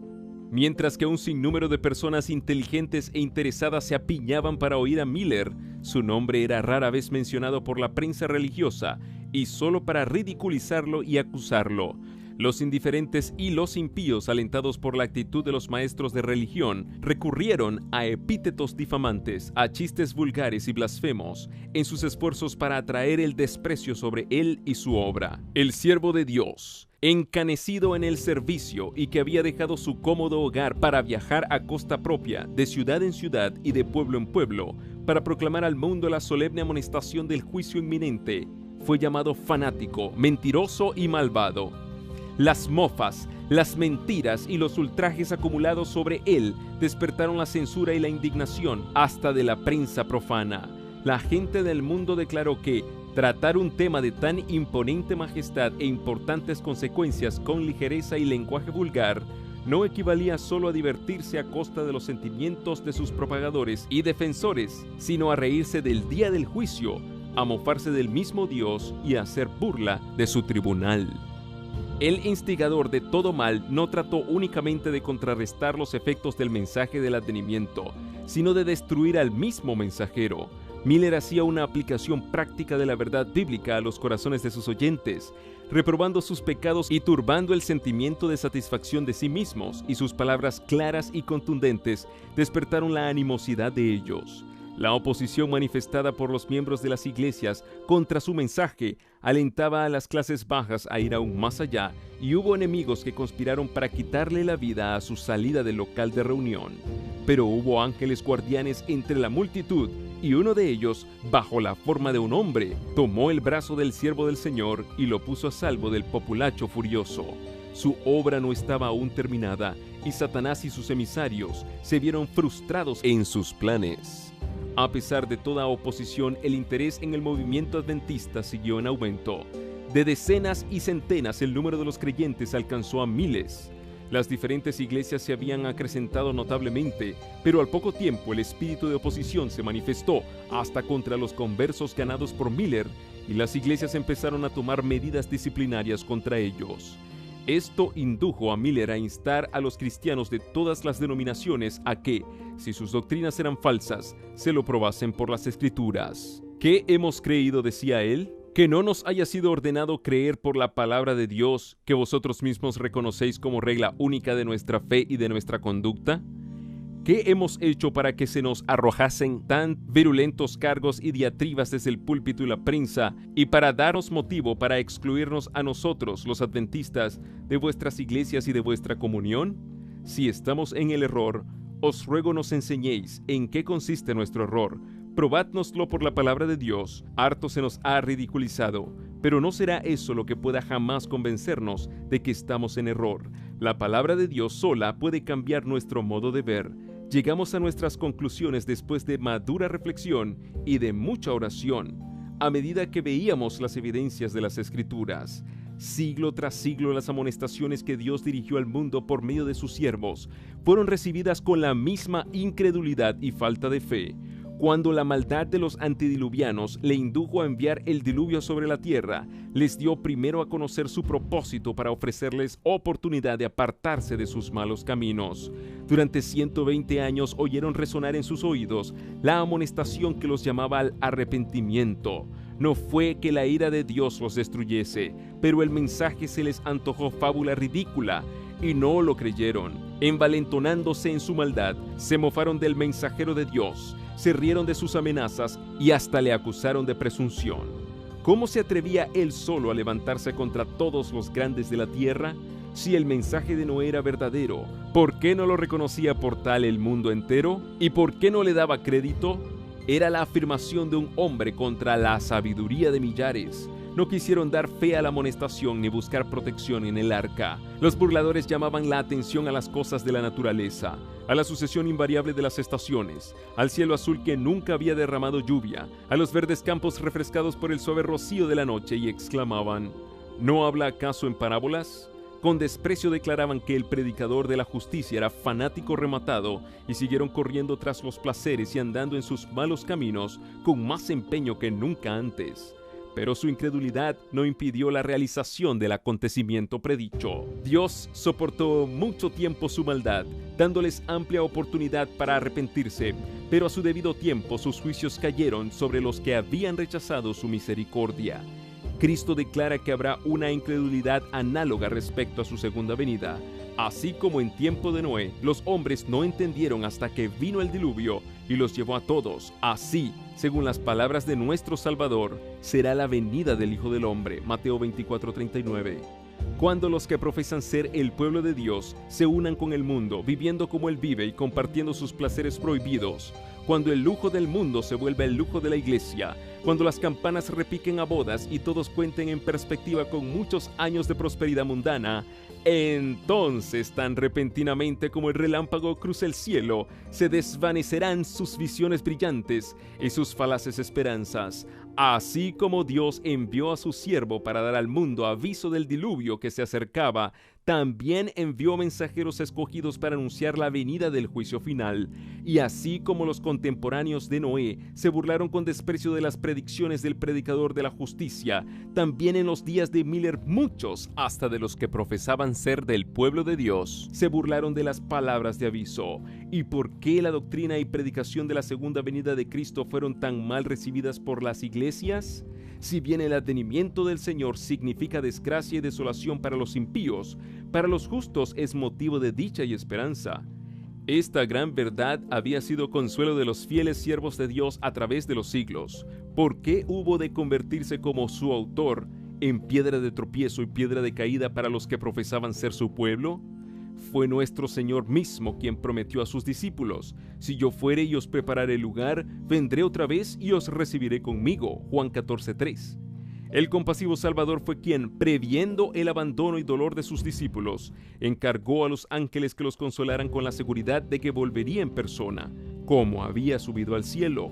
Mientras que un sinnúmero de personas inteligentes e interesadas se apiñaban para oír a Miller, su nombre era rara vez mencionado por la prensa religiosa y solo para ridiculizarlo y acusarlo. Los indiferentes y los impíos, alentados por la actitud de los maestros de religión, recurrieron a epítetos difamantes, a chistes vulgares y blasfemos, en sus esfuerzos para atraer el desprecio sobre él y su obra. El siervo de Dios, encanecido en el servicio y que había dejado su cómodo hogar para viajar a costa propia, de ciudad en ciudad y de pueblo en pueblo, para proclamar al mundo la solemne amonestación del juicio inminente, fue llamado fanático, mentiroso y malvado. Las mofas, las mentiras y los ultrajes acumulados sobre él despertaron la censura y la indignación hasta de la prensa profana. La gente del mundo declaró que tratar un tema de tan imponente majestad e importantes consecuencias con ligereza y lenguaje vulgar no equivalía solo a divertirse a costa de los sentimientos de sus propagadores y defensores, sino a reírse del día del juicio, a mofarse del mismo Dios y a hacer burla de su tribunal. El instigador de todo mal no trató únicamente de contrarrestar los efectos del mensaje del advenimiento, sino de destruir al mismo mensajero. Miller hacía una aplicación práctica de la verdad bíblica a los corazones de sus oyentes, reprobando sus pecados y turbando el sentimiento de satisfacción de sí mismos, y sus palabras claras y contundentes despertaron la animosidad de ellos. La oposición manifestada por los miembros de las iglesias contra su mensaje alentaba a las clases bajas a ir aún más allá, y hubo enemigos que conspiraron para quitarle la vida a su salida del local de reunión. Pero hubo ángeles guardianes entre la multitud, y uno de ellos, bajo la forma de un hombre, tomó el brazo del siervo del Señor y lo puso a salvo del populacho furioso. Su obra no estaba aún terminada, y Satanás y sus emisarios se vieron frustrados en sus planes. A pesar de toda oposición, el interés en el movimiento adventista siguió en aumento. De decenas y centenas, el número de los creyentes alcanzó a miles. Las diferentes iglesias se habían acrecentado notablemente, pero al poco tiempo el espíritu de oposición se manifestó hasta contra los conversos ganados por Miller, y las iglesias empezaron a tomar medidas disciplinarias contra ellos. Esto indujo a Miller a instar a los cristianos de todas las denominaciones a que, si sus doctrinas eran falsas, se lo probasen por las Escrituras. ¿Qué hemos creído?, decía él. ¿Que no nos haya sido ordenado creer por la palabra de Dios, que vosotros mismos reconocéis como regla única de nuestra fe y de nuestra conducta? ¿Qué hemos hecho para que se nos arrojasen tan virulentos cargos y diatribas desde el púlpito y la prensa, y para darnos motivo para excluirnos a nosotros, los adventistas, de vuestras iglesias y de vuestra comunión? Si estamos en el error, os ruego nos enseñéis en qué consiste nuestro error. Probádnoslo por la palabra de Dios. Harto se nos ha ridiculizado, pero no será eso lo que pueda jamás convencernos de que estamos en error. La palabra de Dios sola puede cambiar nuestro modo de ver. Llegamos a nuestras conclusiones después de madura reflexión y de mucha oración, a medida que veíamos las evidencias de las Escrituras. Siglo tras siglo, las amonestaciones que Dios dirigió al mundo por medio de sus siervos fueron recibidas con la misma incredulidad y falta de fe. Cuando la maldad de los antidiluvianos le indujo a enviar el diluvio sobre la tierra, les dio primero a conocer su propósito para ofrecerles oportunidad de apartarse de sus malos caminos. Durante 120 años oyeron resonar en sus oídos la amonestación que los llamaba al arrepentimiento. No fue que la ira de Dios los destruyese, pero el mensaje se les antojó fábula ridícula, y no lo creyeron. Envalentonándose en su maldad, se mofaron del mensajero de Dios, se rieron de sus amenazas y hasta le acusaron de presunción. ¿Cómo se atrevía él solo a levantarse contra todos los grandes de la tierra? Si el mensaje de Noé era verdadero, ¿por qué no lo reconocía por tal el mundo entero? ¿Y por qué no le daba crédito? Era la afirmación de un hombre contra la sabiduría de millares. No quisieron dar fe a la amonestación ni buscar protección en el arca. Los burladores llamaban la atención a las cosas de la naturaleza, a la sucesión invariable de las estaciones, al cielo azul que nunca había derramado lluvia, a los verdes campos refrescados por el suave rocío de la noche, y exclamaban: ¿no habla acaso en parábolas? Con desprecio declaraban que el predicador de la justicia era fanático rematado, y siguieron corriendo tras los placeres y andando en sus malos caminos con más empeño que nunca antes. Pero su incredulidad no impidió la realización del acontecimiento predicho. Dios soportó mucho tiempo su maldad, dándoles amplia oportunidad para arrepentirse, pero a su debido tiempo sus juicios cayeron sobre los que habían rechazado su misericordia. Cristo declara que habrá una incredulidad análoga respecto a su segunda venida. Así como en tiempo de Noé, los hombres no entendieron hasta que vino el diluvio y los llevó a todos. Así, según las palabras de nuestro Salvador, será la venida del Hijo del Hombre. Mateo 24:39. Cuando los que profesan ser el pueblo de Dios se unan con el mundo, viviendo como Él vive y compartiendo sus placeres prohibidos, cuando el lujo del mundo se vuelve el lujo de la iglesia, cuando las campanas repiquen a bodas y todos cuenten en perspectiva con muchos años de prosperidad mundana, entonces, tan repentinamente como el relámpago cruza el cielo, se desvanecerán sus visiones brillantes y sus falaces esperanzas. Así como Dios envió a su siervo para dar al mundo aviso del diluvio que se acercaba, también envió mensajeros escogidos para anunciar la venida del juicio final, y así como los contemporáneos de Noé se burlaron con desprecio de las predicciones del predicador de la justicia, también en los días de Miller muchos, hasta de los que profesaban ser del pueblo de Dios, se burlaron de las palabras de aviso. ¿Y por qué la doctrina y predicación de la segunda venida de Cristo fueron tan mal recibidas por las iglesias? Si bien el advenimiento del Señor significa desgracia y desolación para los impíos, para los justos es motivo de dicha y esperanza. Esta gran verdad había sido consuelo de los fieles siervos de Dios a través de los siglos. ¿Por qué hubo de convertirse como su autor en piedra de tropiezo y piedra de caída para los que profesaban ser su pueblo? Fue nuestro Señor mismo quien prometió a sus discípulos: si yo fuere y os prepararé lugar, vendré otra vez y os recibiré conmigo. Juan 14:3. El compasivo Salvador fue quien, previendo el abandono y dolor de sus discípulos, encargó a los ángeles que los consolaran con la seguridad de que volvería en persona, como había subido al cielo.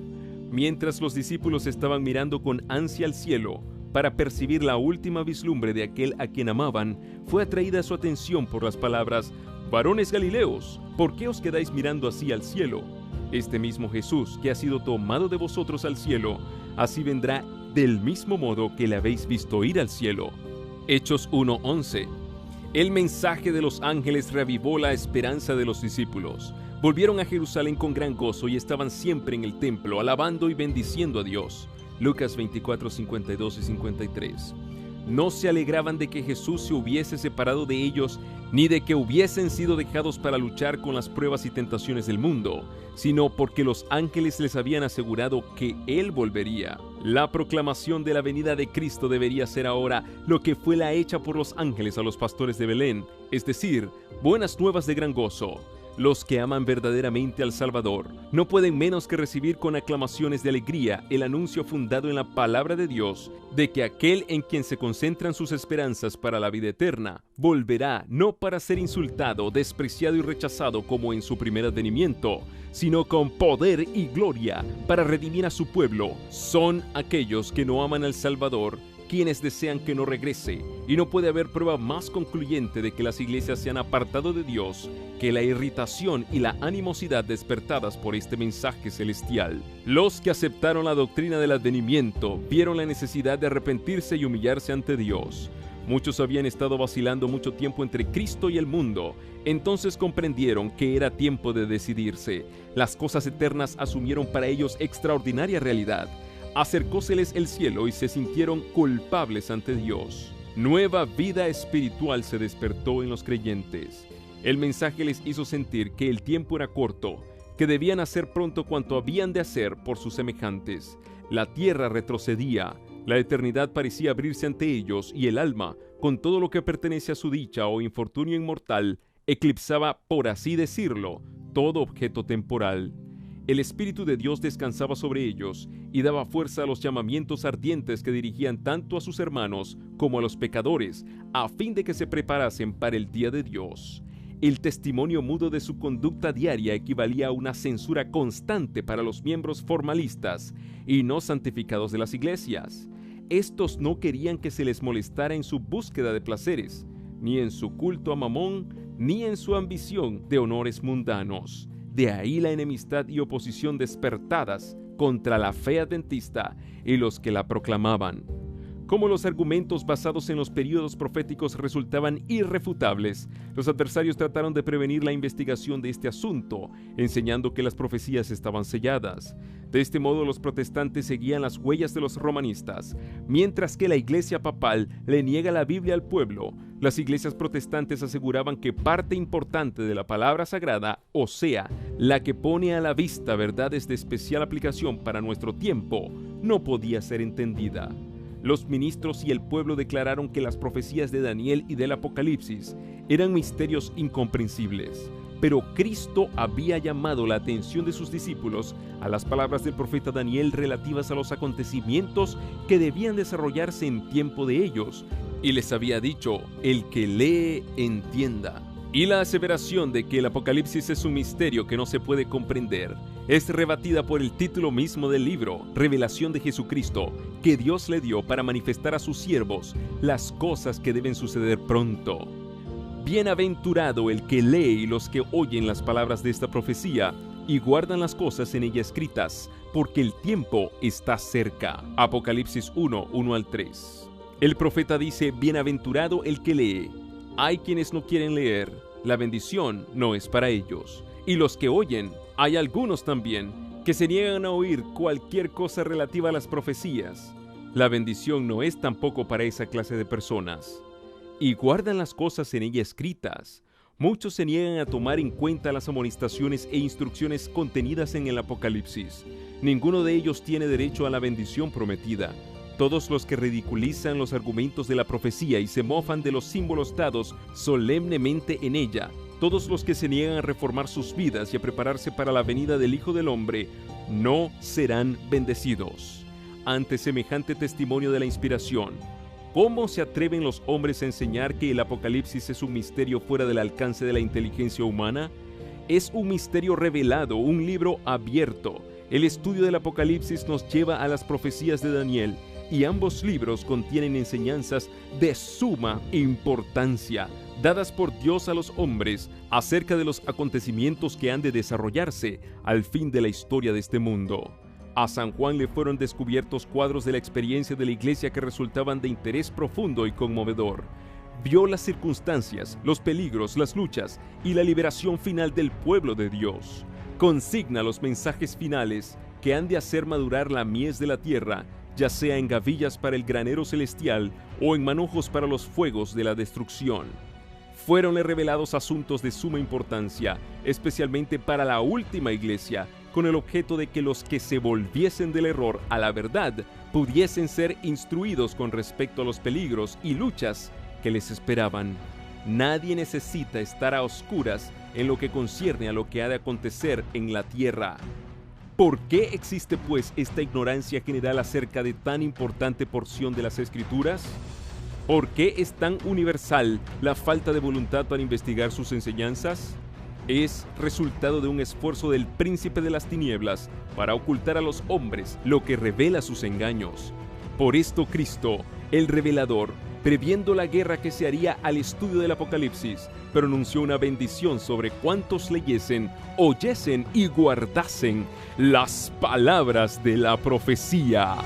Mientras los discípulos estaban mirando con ansia al cielo, para percibir la última vislumbre de aquel a quien amaban, fue atraída su atención por las palabras: «Varones Galileos, ¿por qué os quedáis mirando así al cielo? Este mismo Jesús que ha sido tomado de vosotros al cielo, así vendrá del mismo modo que le habéis visto ir al cielo». Hechos 1:11. El mensaje de los ángeles reavivó la esperanza de los discípulos. Volvieron a Jerusalén con gran gozo y estaban siempre en el templo, alabando y bendiciendo a Dios. Lucas 24, 52 y 53. No se alegraban de que Jesús se hubiese separado de ellos, ni de que hubiesen sido dejados para luchar con las pruebas y tentaciones del mundo, sino porque los ángeles les habían asegurado que Él volvería. La proclamación de la venida de Cristo debería ser ahora lo que fue la hecha por los ángeles a los pastores de Belén, es decir, buenas nuevas de gran gozo. Los que aman verdaderamente al Salvador no pueden menos que recibir con aclamaciones de alegría el anuncio fundado en la palabra de Dios de que aquel en quien se concentran sus esperanzas para la vida eterna volverá no para ser insultado, despreciado y rechazado como en su primer advenimiento, sino con poder y gloria para redimir a su pueblo. Son aquellos que no aman al Salvador quienes desean que no regrese, y no puede haber prueba más concluyente de que las iglesias se han apartado de Dios que la irritación y la animosidad despertadas por este mensaje celestial. Los que aceptaron la doctrina del advenimiento vieron la necesidad de arrepentirse y humillarse ante Dios. Muchos habían estado vacilando mucho tiempo entre Cristo y el mundo. Entonces comprendieron que era tiempo de decidirse. Las cosas eternas asumieron para ellos extraordinaria realidad. Acercóseles el cielo y se sintieron culpables ante Dios. Nueva vida espiritual se despertó en los creyentes. El mensaje les hizo sentir que el tiempo era corto, que debían hacer pronto cuanto habían de hacer por sus semejantes. La tierra retrocedía, la eternidad parecía abrirse ante ellos y el alma, con todo lo que pertenece a su dicha o infortunio inmortal, eclipsaba, por así decirlo, todo objeto temporal. El Espíritu de Dios descansaba sobre ellos y daba fuerza a los llamamientos ardientes que dirigían tanto a sus hermanos como a los pecadores, a fin de que se preparasen para el día de Dios. El testimonio mudo de su conducta diaria equivalía a una censura constante para los miembros formalistas y no santificados de las iglesias. Estos no querían que se les molestara en su búsqueda de placeres, ni en su culto a Mamón, ni en su ambición de honores mundanos. De ahí la enemistad y oposición despertadas contra la fe adventista y los que la proclamaban. Como los argumentos basados en los períodos proféticos resultaban irrefutables, los adversarios trataron de prevenir la investigación de este asunto, enseñando que las profecías estaban selladas. De este modo, los protestantes seguían las huellas de los romanistas. Mientras que la iglesia papal le niega la Biblia al pueblo, las iglesias protestantes aseguraban que parte importante de la palabra sagrada, o sea, la que pone a la vista verdades de especial aplicación para nuestro tiempo, no podía ser entendida. Los ministros y el pueblo declararon que las profecías de Daniel y del Apocalipsis eran misterios incomprensibles, pero Cristo había llamado la atención de sus discípulos a las palabras del profeta Daniel relativas a los acontecimientos que debían desarrollarse en tiempo de ellos, y les había dicho: el que lee, entienda. Y la aseveración de que el Apocalipsis es un misterio que no se puede comprender es rebatida por el título mismo del libro, Revelación de Jesucristo, que Dios le dio para manifestar a sus siervos las cosas que deben suceder pronto. Bienaventurado el que lee y los que oyen las palabras de esta profecía y guardan las cosas en ella escritas, porque el tiempo está cerca. Apocalipsis 1, 1 al 3. El profeta dice, bienaventurado el que lee. Hay quienes no quieren leer, la bendición no es para ellos. Y los que oyen, hay algunos también, que se niegan a oír cualquier cosa relativa a las profecías. La bendición no es tampoco para esa clase de personas. Y guardan las cosas en ella escritas. Muchos se niegan a tomar en cuenta las amonestaciones e instrucciones contenidas en el Apocalipsis. Ninguno de ellos tiene derecho a la bendición prometida. Todos los que ridiculizan los argumentos de la profecía y se mofan de los símbolos dados solemnemente en ella, todos los que se niegan a reformar sus vidas y a prepararse para la venida del Hijo del Hombre, no serán bendecidos. Ante semejante testimonio de la inspiración, ¿cómo se atreven los hombres a enseñar que el Apocalipsis es un misterio fuera del alcance de la inteligencia humana? Es un misterio revelado, un libro abierto. El estudio del Apocalipsis nos lleva a las profecías de Daniel, y ambos libros contienen enseñanzas de suma importancia, dadas por Dios a los hombres acerca de los acontecimientos que han de desarrollarse al fin de la historia de este mundo. A San Juan le fueron descubiertos cuadros de la experiencia de la iglesia que resultaban de interés profundo y conmovedor. Vio las circunstancias, los peligros, las luchas y la liberación final del pueblo de Dios. Consigna los mensajes finales que han de hacer madurar la mies de la tierra, ya sea en gavillas para el granero celestial o en manojos para los fuegos de la destrucción. Fueronle revelados asuntos de suma importancia, especialmente para la última iglesia, con el objeto de que los que se volviesen del error a la verdad pudiesen ser instruidos con respecto a los peligros y luchas que les esperaban. Nadie necesita estar a oscuras en lo que concierne a lo que ha de acontecer en la tierra. ¿Por qué existe pues esta ignorancia general acerca de tan importante porción de las Escrituras? ¿Por qué es tan universal la falta de voluntad para investigar sus enseñanzas? Es resultado de un esfuerzo del príncipe de las tinieblas para ocultar a los hombres lo que revela sus engaños. Por esto Cristo, el revelador, previendo la guerra que se haría al estudio del Apocalipsis, pronunció una bendición sobre cuantos leyesen, oyesen y guardasen las palabras de la profecía.